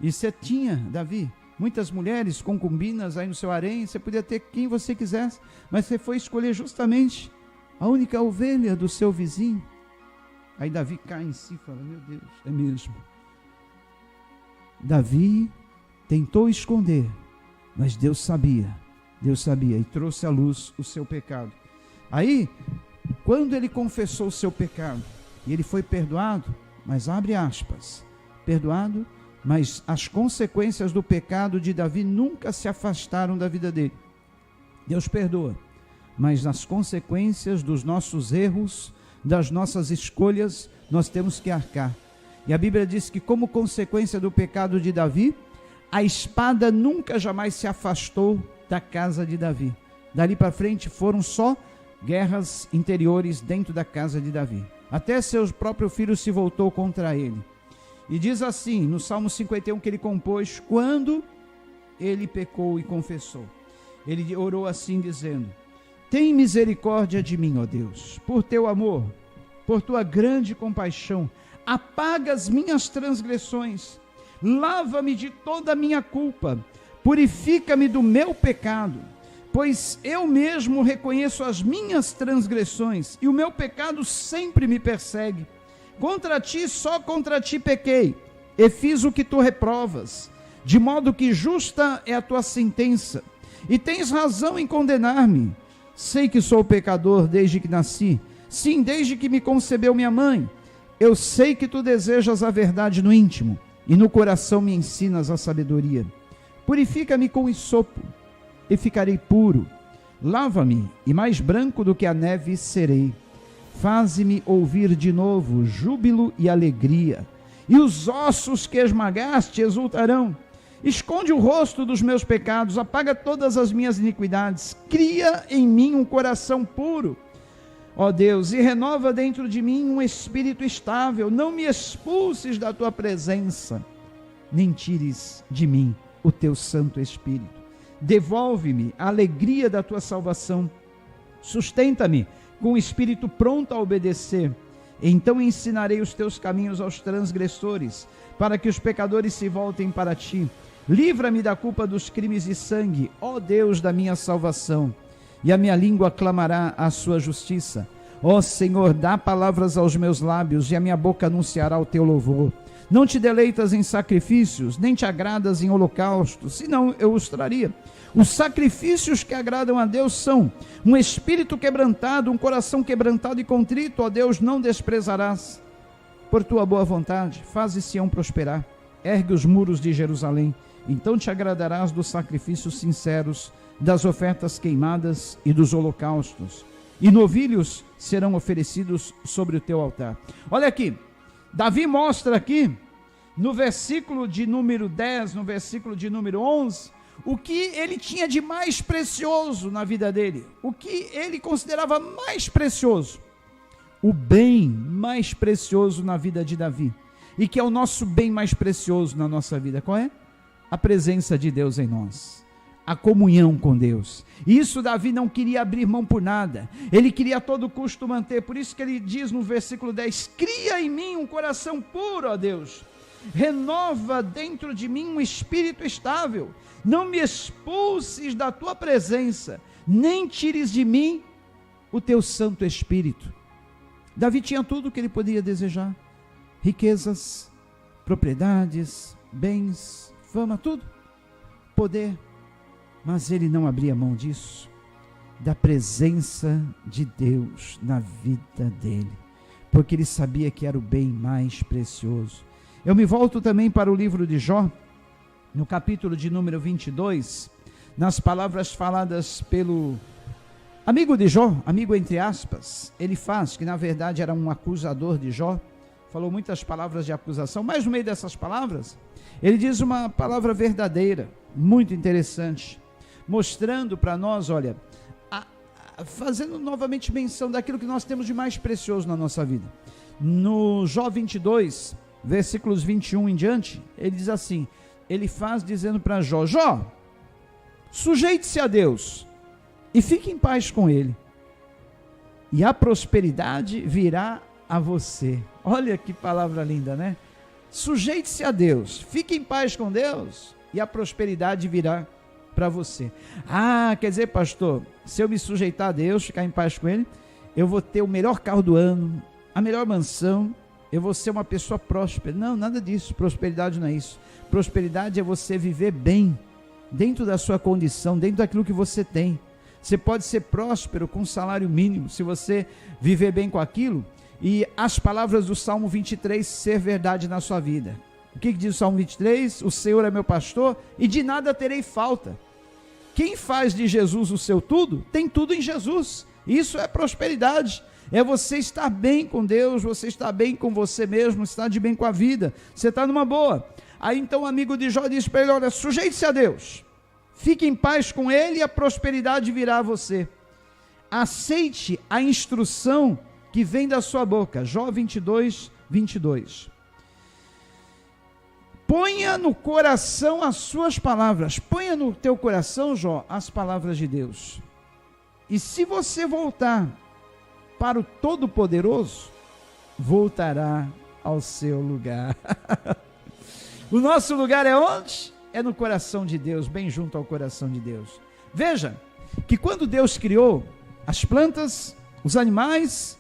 E você tinha, Davi, muitas mulheres, concubinas aí no seu harém. Você podia ter quem você quisesse, mas você foi escolher justamente a única ovelha do seu vizinho. Aí Davi cai em si e fala: meu Deus, é mesmo. Davi tentou esconder, mas Deus sabia, e trouxe à luz o seu pecado. Aí, quando ele confessou o seu pecado, e ele foi perdoado, mas abre aspas, perdoado, mas as consequências do pecado de Davi nunca se afastaram da vida dele. Deus perdoa, mas nas consequências dos nossos erros, das nossas escolhas, nós temos que arcar. E a Bíblia diz que, como consequência do pecado de Davi, a espada nunca jamais se afastou da casa de Davi. Dali para frente foram só guerras interiores dentro da casa de Davi. Até seu próprio filho se voltou contra ele. E diz assim, no Salmo 51 que ele compôs, quando ele pecou e confessou. Ele orou assim dizendo: tem misericórdia de mim, ó Deus, por teu amor, por tua grande compaixão, apaga as minhas transgressões, lava-me de toda a minha culpa, purifica-me do meu pecado, pois eu mesmo reconheço as minhas transgressões e o meu pecado sempre me persegue. Contra ti, só contra ti pequei, e fiz o que tu reprovas, de modo que justa é a tua sentença, e tens razão em condenar-me. Sei que sou pecador desde que nasci, sim, desde que me concebeu minha mãe. Eu sei que tu desejas a verdade no íntimo, e no coração me ensinas a sabedoria. Purifica-me com hisopo, e ficarei puro. Lava-me, e mais branco do que a neve serei. Faze-me ouvir de novo júbilo e alegria, e os ossos que esmagaste exultarão. Esconde o rosto dos meus pecados, apaga todas as minhas iniquidades, cria em mim um coração puro, ó Deus, e renova dentro de mim um espírito estável. Não me expulses da tua presença, nem tires de mim o teu Santo Espírito. Devolve-me a alegria da tua salvação, sustenta-me com o espírito pronto a obedecer. Então ensinarei os teus caminhos aos transgressores, para que os pecadores se voltem para ti. Livra-me da culpa dos crimes de sangue, ó Deus da minha salvação, e a minha língua clamará a sua justiça. Ó Senhor, dá palavras aos meus lábios, e a minha boca anunciará o teu louvor. Não te deleitas em sacrifícios, nem te agradas em holocaustos, senão eu os traria. Os sacrifícios que agradam a Deus são um espírito quebrantado, um coração quebrantado e contrito, ó Deus, não desprezarás. Por tua boa vontade, faze Sião prosperar, ergue os muros de Jerusalém, então te agradarás dos sacrifícios sinceros, das ofertas queimadas e dos holocaustos, e novilhos serão oferecidos sobre o teu altar. Olha aqui, Davi mostra aqui, no versículo de número 10, no versículo de número 11, o que ele tinha de mais precioso na vida dele, o que ele considerava mais precioso, o bem mais precioso na vida de Davi, e que é o nosso bem mais precioso na nossa vida. Qual é? A presença de Deus em nós, a comunhão com Deus. Isso Davi não queria abrir mão por nada, ele queria a todo custo manter. Por isso que ele diz no versículo 10, cria em mim um coração puro, ó Deus, renova dentro de mim um espírito estável, não me expulses da tua presença, nem tires de mim o teu Santo Espírito. Davi tinha tudo o que ele podia desejar, riquezas, propriedades, bens, fama, tudo, poder, mas ele não abria mão disso, da presença de Deus na vida dele, porque ele sabia que era o bem mais precioso. Eu me volto também para o livro de Jó, no capítulo de número 22, nas palavras faladas pelo amigo de Jó, amigo entre aspas, Elifaz, que na verdade era um acusador de Jó, falou muitas palavras de acusação, mas no meio dessas palavras, ele diz uma palavra verdadeira, muito interessante, mostrando para nós, olha, fazendo novamente menção daquilo que nós temos de mais precioso na nossa vida. No Jó 22, versículos 21 em diante, ele diz assim, Elifaz dizendo para Jó, Jó, sujeite-se a Deus e fique em paz com Ele, e a prosperidade virá a você. Olha que palavra linda, né? Sujeite-se a Deus, fique em paz com Deus, e a prosperidade virá para você. Ah, quer dizer, pastor, se eu me sujeitar a Deus, ficar em paz com Ele, eu vou ter o melhor carro do ano, a melhor mansão, eu vou ser uma pessoa próspera. Não, nada disso, prosperidade não é isso. Prosperidade é você viver bem, dentro da sua condição, dentro daquilo que você tem. Você pode ser próspero com salário mínimo, se você viver bem com aquilo, e as palavras do Salmo 23 ser verdade na sua vida. O que diz o Salmo 23? O Senhor é meu pastor e de nada terei falta. Quem faz de Jesus o seu tudo, tem tudo em Jesus. Isso é prosperidade. É você estar bem com Deus, você estar bem com você mesmo, estar de bem com a vida. Você está numa boa. Aí então o amigo de Jó diz para ele, olha, sujeite-se a Deus. Fique em paz com Ele e a prosperidade virá a você. Aceite a instrução que vem da sua boca. Jó 22, 22. Ponha no coração as suas palavras. Ponha no teu coração, Jó, as palavras de Deus. E se você voltar para o Todo-Poderoso, voltará ao seu lugar. O nosso lugar é onde? É no coração de Deus, bem junto ao coração de Deus. Veja, que quando Deus criou as plantas, os animais,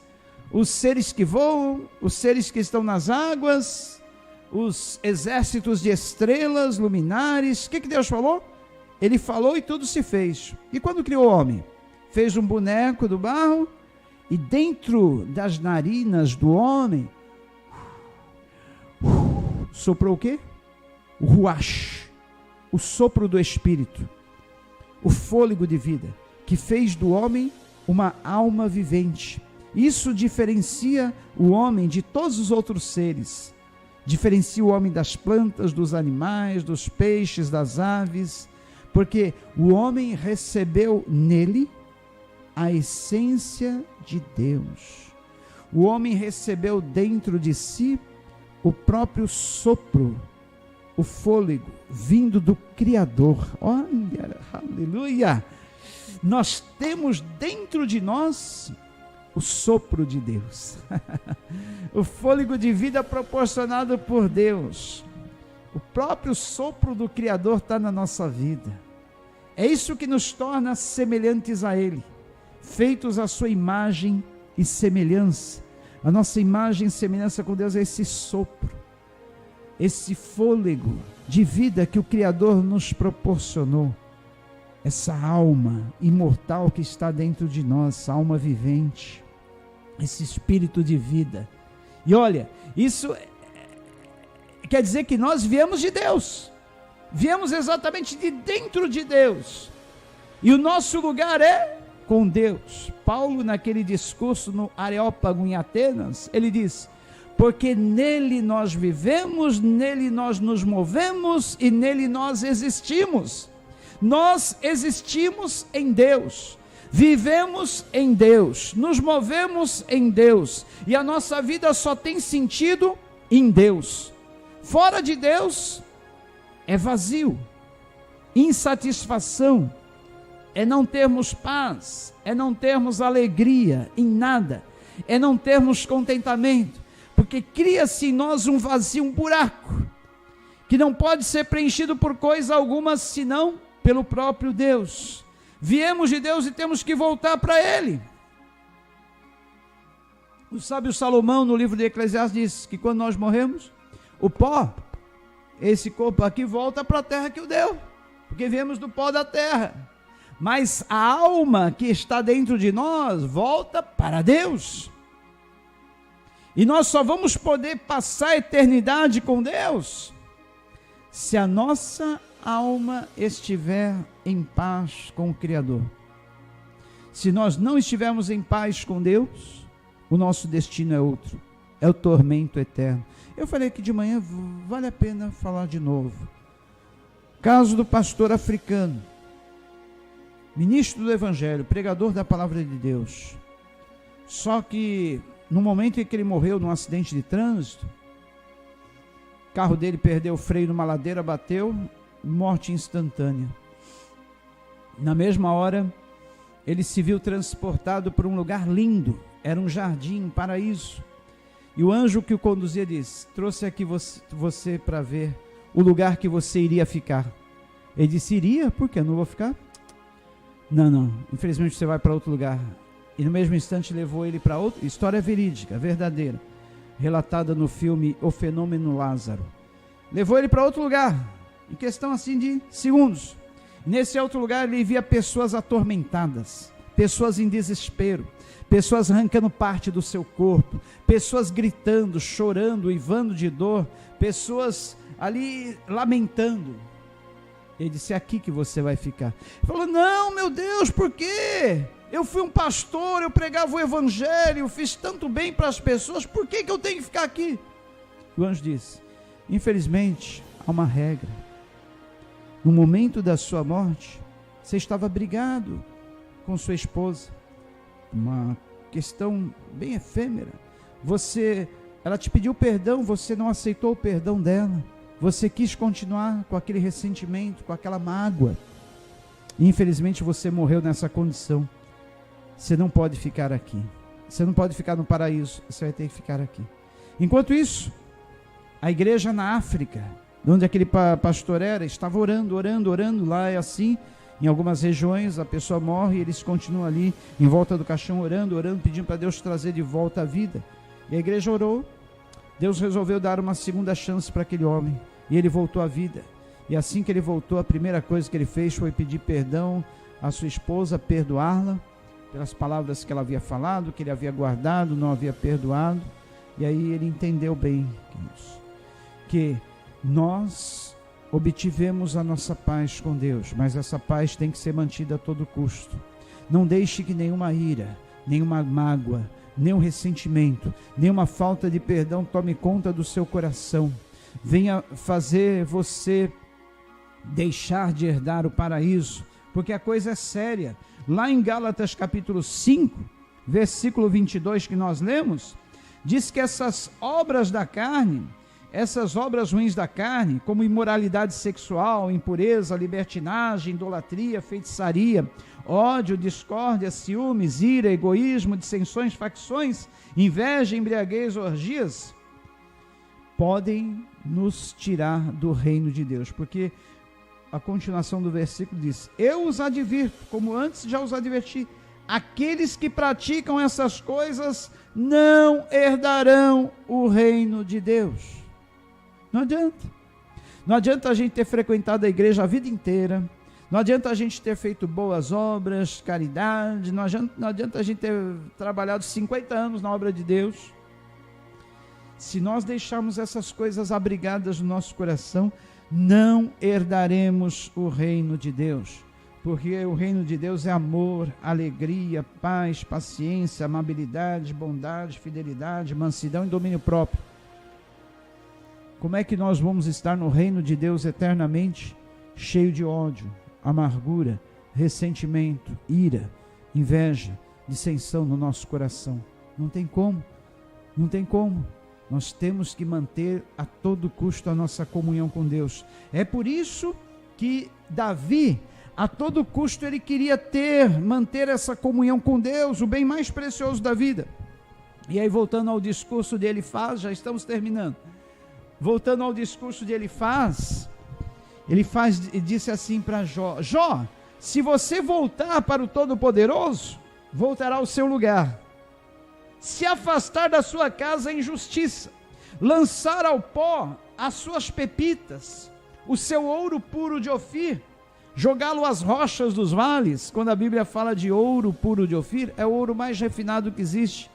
os seres que voam, os seres que estão nas águas, os exércitos de estrelas, luminares, o que Deus falou? Ele falou e tudo se fez. E quando criou o homem? Fez um boneco do barro, e dentro das narinas do homem, soprou o quê? O ruach, o sopro do Espírito, o fôlego de vida, que fez do homem uma alma vivente. Isso diferencia o homem de todos os outros seres. Diferencia o homem das plantas, dos animais, dos peixes, das aves, porque o homem recebeu nele a essência de Deus. O homem recebeu dentro de si o próprio sopro, o fôlego vindo do Criador. Olha, aleluia! Nós temos dentro de nós o sopro de Deus, o fôlego de vida proporcionado por Deus. O próprio sopro do Criador está na nossa vida. É isso que nos torna semelhantes a Ele, feitos à sua imagem e semelhança. A nossa imagem e semelhança com Deus é esse sopro, esse fôlego de vida que o Criador nos proporcionou. Essa alma imortal que está dentro de nós, essa alma vivente, esse espírito de vida. E olha, isso quer dizer que nós viemos de Deus, viemos exatamente de dentro de Deus, e o nosso lugar é com Deus. Paulo, naquele discurso no Areópago em Atenas, ele diz: porque nele nós vivemos, nele nós nos movemos e nele nós existimos. Nós existimos em Deus, vivemos em Deus, nos movemos em Deus, e a nossa vida só tem sentido em Deus. Fora de Deus é vazio, insatisfação, é não termos paz, é não termos alegria em nada, é não termos contentamento, porque cria-se em nós um vazio, um buraco, que não pode ser preenchido por coisa alguma, senão pelo próprio Deus. Viemos de Deus e temos que voltar para Ele. O sábio Salomão, no livro de Eclesiastes, diz que quando nós morremos, o pó, esse corpo aqui, volta para a terra que o deu, porque viemos do pó da terra. Mas a alma que está dentro de nós volta para Deus. E nós só vamos poder passar a eternidade com Deus se a nossa alma estiver em paz com o Criador. Se nós não estivermos em paz com Deus, o nosso destino é outro, é o tormento eterno. Eu falei que de manhã vale a pena falar de novo. Caso do pastor africano, ministro do Evangelho, pregador da palavra de Deus. Só que no momento em que ele morreu num acidente de trânsito, o carro dele perdeu o freio numa ladeira, bateu, morte instantânea. Na mesma hora, ele se viu transportado para um lugar lindo, era um jardim, um paraíso. E o anjo que o conduzia disse: trouxe aqui você para ver o lugar que você iria ficar. Ele disse: iria? Por quê? Não vou ficar? Não, infelizmente você vai para outro lugar. E no mesmo instante levou ele para outra história verídica, verdadeira, relatada no filme O Fenômeno Lázaro. Levou ele para outro lugar, em questão assim de segundos. Nesse outro lugar ele via pessoas atormentadas, pessoas em desespero, pessoas arrancando parte do seu corpo, pessoas gritando, chorando, uivando de dor, pessoas ali lamentando. Ele disse: é aqui que você vai ficar. Ele falou: não, meu Deus, por quê? Eu fui um pastor, eu pregava o evangelho, fiz tanto bem para as pessoas, por que eu tenho que ficar aqui? O anjo disse: infelizmente há uma regra. No momento da sua morte, você estava brigado com sua esposa, uma questão bem efêmera. Ela te pediu perdão, você não aceitou o perdão dela, você quis continuar com aquele ressentimento, com aquela mágoa, e infelizmente você morreu nessa condição. Você não pode ficar aqui, você não pode ficar no paraíso, você vai ter que ficar aqui. Enquanto isso, a igreja na África, onde aquele pastor era, estava orando, lá é assim, em algumas regiões a pessoa morre e eles continuam ali em volta do caixão orando, pedindo para Deus trazer de volta a vida. E a igreja orou, Deus resolveu dar uma segunda chance para aquele homem, e ele voltou à vida. E assim que ele voltou, a primeira coisa que ele fez foi pedir perdão à sua esposa, perdoá-la pelas palavras que ela havia falado, que ele havia guardado, não havia perdoado. E aí ele entendeu bem, que nós obtivemos a nossa paz com Deus, mas essa paz tem que ser mantida a todo custo. Não deixe que nenhuma ira, nenhuma mágoa, nenhum ressentimento, nenhuma falta de perdão tome conta do seu coração. Venha fazer você deixar de herdar o paraíso, porque a coisa é séria. Lá em Gálatas capítulo 5, versículo 22 que nós lemos, diz que essas obras da carne, essas obras ruins da carne, como imoralidade sexual, impureza, libertinagem, idolatria, feitiçaria, ódio, discórdia, ciúmes, ira, egoísmo, dissensões, facções, inveja, embriaguez, orgias, podem nos tirar do reino de Deus, porque a continuação do versículo diz: eu os advirto, como antes já os adverti, aqueles que praticam essas coisas não herdarão o reino de Deus. Não adianta. Não adianta a gente ter frequentado a igreja a vida inteira, não adianta a gente ter feito boas obras, caridade, não adianta a gente ter trabalhado 50 anos na obra de Deus. Se nós deixarmos essas coisas abrigadas no nosso coração, não herdaremos o reino de Deus, porque o reino de Deus é amor, alegria, paz, paciência, amabilidade, bondade, fidelidade, mansidão e domínio próprio. Como é que nós vamos estar no reino de Deus eternamente, cheio de ódio, amargura, ressentimento, ira, inveja, dissensão no nosso coração? Não tem como, não tem como. Nós temos que manter a todo custo a nossa comunhão com Deus. É por isso que Davi, a todo custo, ele queria manter essa comunhão com Deus, o bem mais precioso da vida. E aí, voltando ao discurso de Elifaz, já estamos terminando. Voltando ao discurso de Elifaz, disse assim para Jó: Jó, se você voltar para o Todo-Poderoso, voltará ao seu lugar. Se afastar da sua casa a injustiça, lançar ao pó as suas pepitas, o seu ouro puro de Ofir, jogá-lo às rochas dos vales. Quando a Bíblia fala de ouro puro de Ofir, é o ouro mais refinado que existe.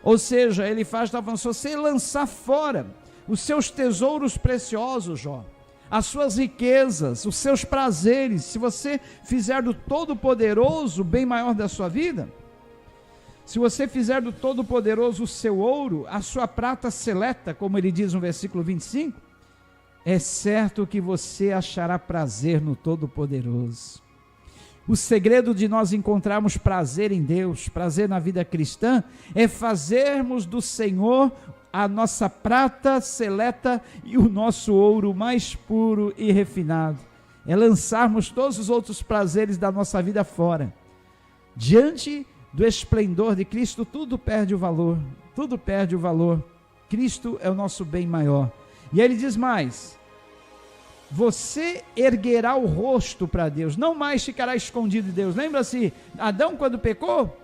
Ou seja, Elifaz está falando: se você lançar fora os seus tesouros preciosos, Jó, as suas riquezas, os seus prazeres, se você fizer do Todo-Poderoso o bem maior da sua vida, se você fizer do Todo-Poderoso o seu ouro, a sua prata seleta, como ele diz no versículo 25, é certo que você achará prazer no Todo-Poderoso. O segredo de nós encontrarmos prazer em Deus, prazer na vida cristã, é fazermos do Senhor a nossa prata seleta e o nosso ouro mais puro e refinado. É lançarmos todos os outros prazeres da nossa vida fora. Diante do esplendor de Cristo, tudo perde o valor, tudo perde o valor. Cristo é o nosso bem maior. E aí ele diz mais: você erguerá o rosto para Deus, não mais ficará escondido de Deus. Lembra-se, Adão, quando pecou,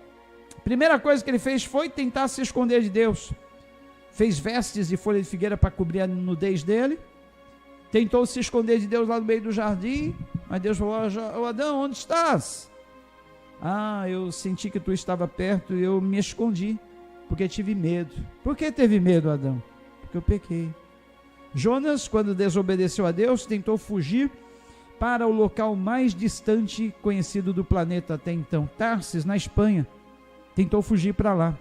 a primeira coisa que ele fez foi tentar se esconder de Deus. Fez vestes de folha de figueira para cobrir a nudez dele, tentou se esconder de Deus lá no meio do jardim, mas Deus falou: ô Adão, onde estás? Ah, eu senti que tu estava perto e eu me escondi, porque tive medo. Por que teve medo, Adão? Porque eu pequei. Jonas, quando desobedeceu a Deus, tentou fugir para o local mais distante conhecido do planeta até então, Tarsis, na Espanha. Tentou fugir para lá,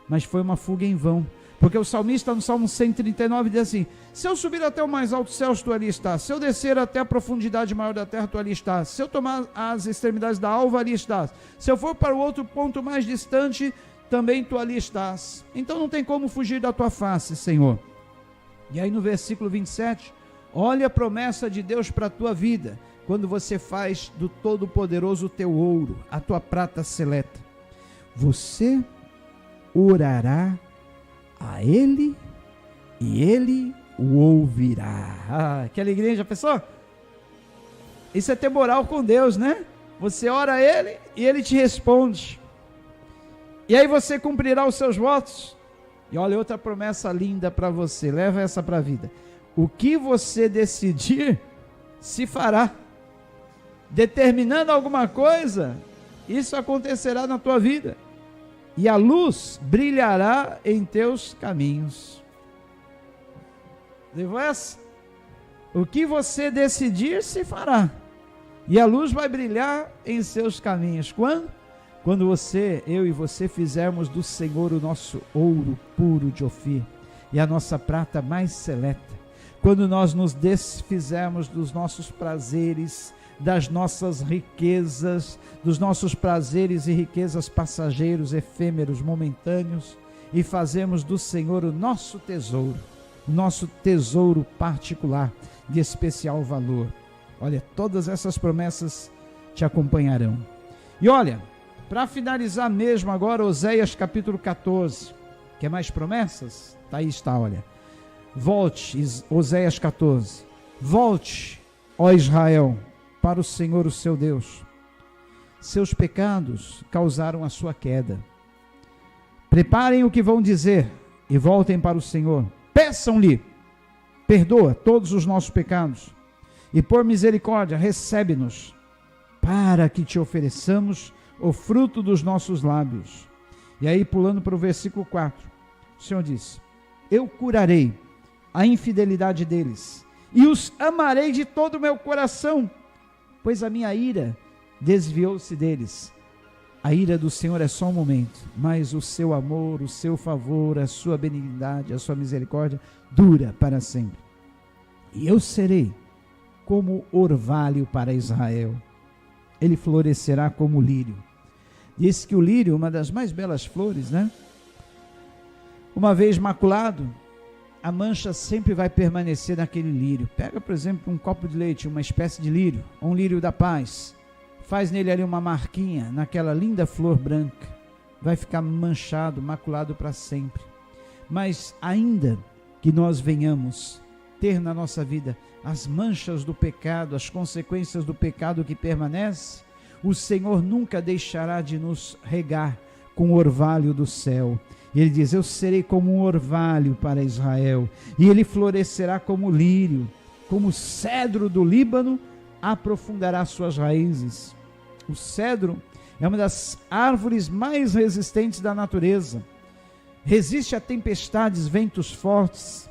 mas foi uma fuga em vão. Porque o salmista no Salmo 139 diz assim: se eu subir até o mais alto céu, tu ali estás. Se eu descer até a profundidade maior da terra, tu ali estás. Se eu tomar as extremidades da alva, ali estás. Se eu for para o outro ponto mais distante, também tu ali estás. Então não tem como fugir da tua face, Senhor. E aí no versículo 27, olha a promessa de Deus para a tua vida, quando você faz do Todo-Poderoso o teu ouro, a tua prata seleta. Você orará a Ele e Ele o ouvirá. Ah, que alegria, já pensou? Isso é ter moral com Deus, né? Você ora a Ele e Ele te responde. E aí você cumprirá os seus votos. E olha, outra promessa linda para você, leva essa para a vida: o que você decidir, se fará. Determinando alguma coisa, isso acontecerá na tua vida, e a luz brilhará em teus caminhos. Levou essa? O que você decidir, se fará, e a luz vai brilhar em seus caminhos. Quando? Quando eu e você fizermos do Senhor o nosso ouro puro de Ofir e a nossa prata mais seleta, quando nós nos desfizermos dos nossos prazeres, das nossas riquezas, dos nossos prazeres e riquezas passageiros, efêmeros, momentâneos, e fazemos do Senhor o nosso tesouro particular, de especial valor. Olha, todas essas promessas te acompanharão. E olha, para finalizar mesmo agora, Oséias capítulo 14, quer mais promessas? Aí está, olha. Volte, Oséias 14, volte, ó Israel, para o Senhor o seu Deus. Seus pecados causaram a sua queda. Preparem o que vão dizer e voltem para o Senhor. Peçam-lhe, perdoa todos os nossos pecados e por misericórdia recebe-nos, para que te ofereçamos o fruto dos nossos lábios. E aí, pulando para o versículo 4, o Senhor diz: eu curarei a infidelidade deles e os amarei de todo o meu coração, pois a minha ira desviou-se deles. A ira do Senhor é só um momento, mas o seu amor, o seu favor, a sua benignidade, a sua misericórdia dura para sempre. E eu serei como orvalho para Israel, ele florescerá como lírio. Diz que o lírio é uma das mais belas flores, né? Uma vez maculado, a mancha sempre vai permanecer naquele lírio. Pega, por exemplo, um copo de leite, uma espécie de lírio, um lírio da paz, faz nele ali uma marquinha, naquela linda flor branca, vai ficar manchado, maculado para sempre. Mas ainda que nós venhamos ter na nossa vida as manchas do pecado, as consequências do pecado que permanece, o Senhor nunca deixará de nos regar com o orvalho do céu. E ele diz: eu serei como um orvalho para Israel, e ele florescerá como lírio, como cedro do Líbano, aprofundará suas raízes. O cedro é uma das árvores mais resistentes da natureza. Resiste a tempestades, ventos fortes,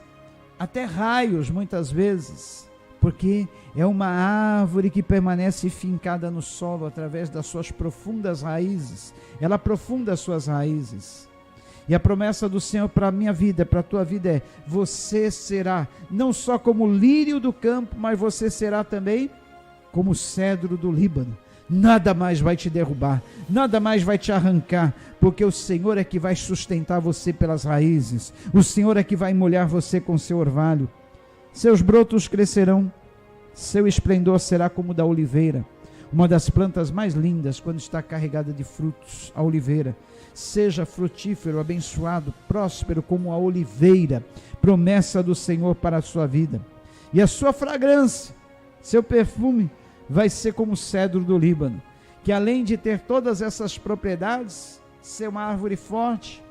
até raios muitas vezes, porque é uma árvore que permanece fincada no solo através das suas profundas raízes. Ela aprofunda as suas raízes. E a promessa do Senhor para a minha vida, para a tua vida é: você será não só como o lírio do campo, mas você será também como o cedro do Líbano. Nada mais vai te derrubar, nada mais vai te arrancar, porque o Senhor é que vai sustentar você pelas raízes. O Senhor é que vai molhar você com seu orvalho. Seus brotos crescerão, seu esplendor será como o da oliveira, uma das plantas mais lindas quando está carregada de frutos, a oliveira. Seja frutífero, abençoado, próspero como a oliveira, promessa do Senhor para a sua vida. E a sua fragrância, seu perfume, vai ser como o cedro do Líbano, que além de ter todas essas propriedades, ser uma árvore forte,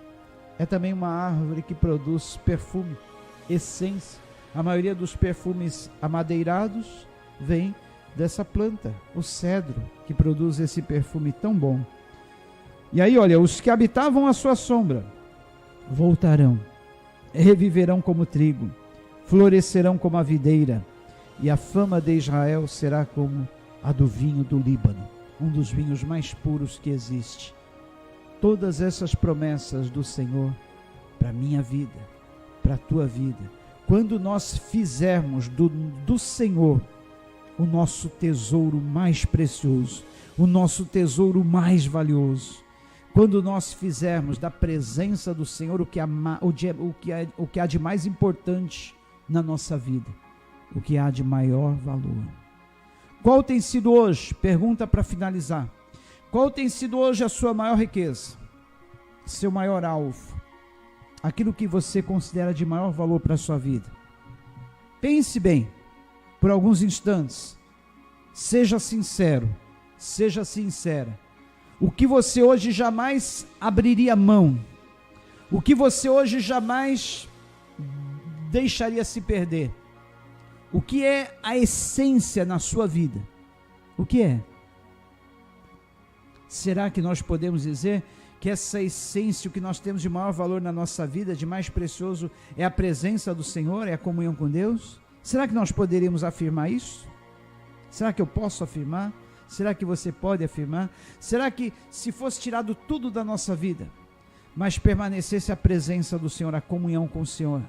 é também uma árvore que produz perfume, essência. A maioria dos perfumes amadeirados vem dessa planta, o cedro, que produz esse perfume tão bom. E aí, olha, os que habitavam a sua sombra voltarão, reviverão como trigo, florescerão como a videira, e a fama de Israel será como a do vinho do Líbano, um dos vinhos mais puros que existe. Todas essas promessas do Senhor para a minha vida, para a tua vida, quando nós fizermos do Senhor o nosso tesouro mais precioso, o nosso tesouro mais valioso, quando nós fizermos da presença do Senhor o que há de mais importante na nossa vida, o que há de maior valor. Qual tem sido hoje, pergunta para finalizar, qual tem sido hoje a sua maior riqueza, seu maior alvo, aquilo que você considera de maior valor para a sua vida? Pense bem, por alguns instantes, seja sincero, seja sincera. O que você hoje jamais abriria mão, o que você hoje jamais deixaria se perder, o que é a essência na sua vida? O que é? Será que nós podemos dizer que essa essência, o que nós temos de maior valor na nossa vida, de mais precioso, é a presença do Senhor, é a comunhão com Deus? Será que nós poderíamos afirmar isso? Será que eu posso afirmar? Será que você pode afirmar? Será que se fosse tirado tudo da nossa vida, mas permanecesse a presença do Senhor, a comunhão com o Senhor,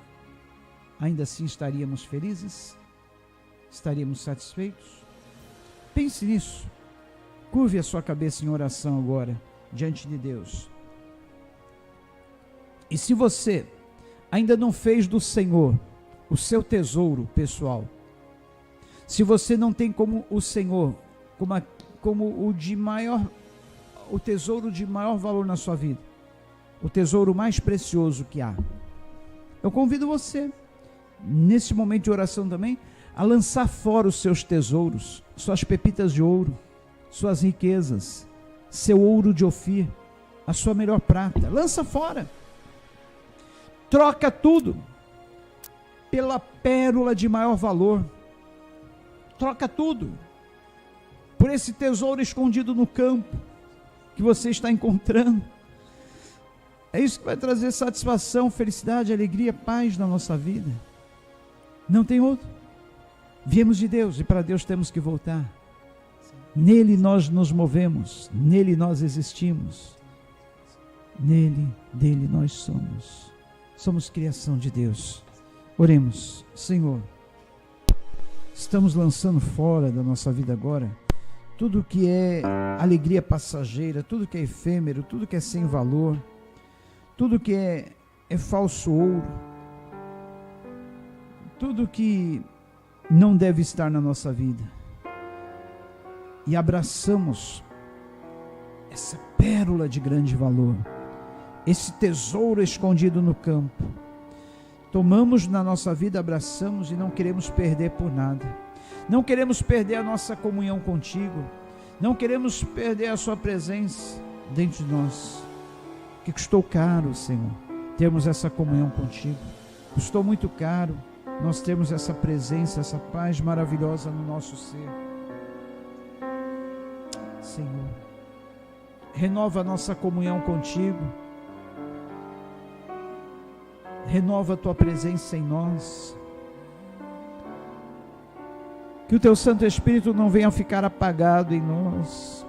ainda assim estaríamos felizes? Estaríamos satisfeitos? Pense nisso. Curve a sua cabeça em oração agora, diante de Deus. E se você ainda não fez do Senhor o seu tesouro pessoal, se você não tem como o Senhor, como o tesouro de maior valor na sua vida, o tesouro mais precioso que há, eu convido você, nesse momento de oração também, a lançar fora os seus tesouros, suas pepitas de ouro, suas riquezas, seu ouro de Ofir, a sua melhor prata. Lança fora. Troca tudo pela pérola de maior valor. Troca tudo por esse tesouro escondido no campo que você está encontrando. É isso que vai trazer satisfação, felicidade, alegria, paz na nossa vida. Não tem outro. Viemos de Deus e para Deus temos que voltar. Nele nós nos movemos, nele nós existimos, dele nós somos. Somos criação de Deus. Oremos. Senhor, estamos lançando fora da nossa vida agora tudo que é alegria passageira, tudo que é efêmero, tudo que é sem valor, tudo que é falso ouro, tudo que não deve estar na nossa vida. E abraçamos essa pérola de grande valor, esse tesouro escondido no campo. Tomamos na nossa vida, abraçamos e não queremos perder por nada. Não queremos perder a nossa comunhão contigo. Não queremos perder a sua presença dentro de nós. Que custou caro, Senhor, termos essa comunhão contigo. Custou muito caro nós termos essa presença, essa paz maravilhosa no nosso ser. Senhor, renova a nossa comunhão contigo. Renova a tua presença em nós. Que o teu Santo Espírito não venha ficar apagado em nós,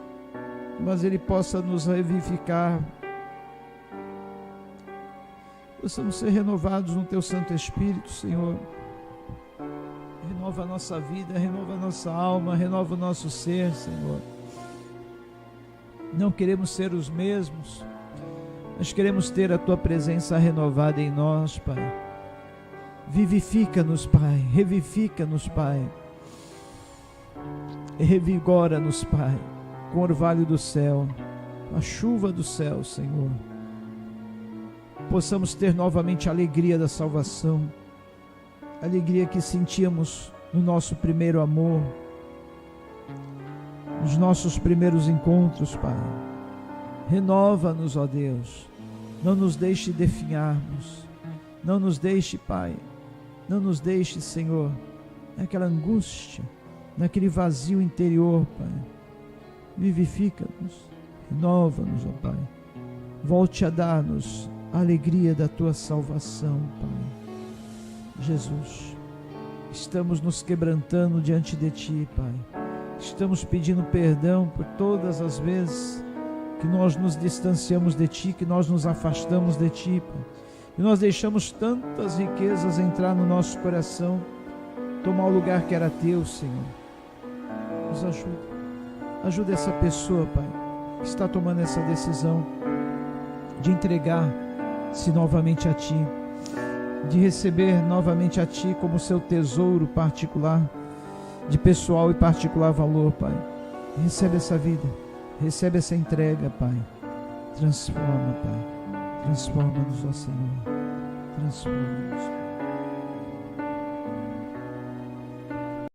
mas ele possa nos revivificar. Possamos ser renovados no teu Santo Espírito, Senhor. Renova a nossa vida, renova a nossa alma, renova o nosso ser, Senhor. Não queremos ser os mesmos, mas queremos ter a tua presença renovada em nós, Pai. Vivifica-nos, Pai, revivifica-nos, Pai. Revigora-nos, Pai, com o orvalho do céu, com a chuva do céu, Senhor. Possamos ter novamente a alegria da salvação, a alegria que sentíamos no nosso primeiro amor, nos nossos primeiros encontros, Pai. Renova-nos, ó Deus, não nos deixe definharmos, não nos deixe, Pai, não nos deixe, Senhor, naquela angústia, naquele vazio interior, Pai. Vivifica-nos, renova-nos, ó Pai. Volte a dar-nos a alegria da tua salvação, Pai. Jesus, estamos nos quebrantando diante de ti, Pai. Estamos pedindo perdão por todas as vezes que nós nos distanciamos de ti, que nós nos afastamos de ti, Pai. E nós deixamos tantas riquezas entrar no nosso coração, tomar o lugar que era teu, Senhor. Nos ajuda. Ajuda essa pessoa, Pai, que está tomando essa decisão de entregar-se novamente a ti, de receber novamente a ti como seu tesouro particular, de pessoal e particular valor, Pai. Recebe essa vida, recebe essa entrega, Pai. Transforma, Pai. Transforma-nos, ó Senhor. Transforma-nos.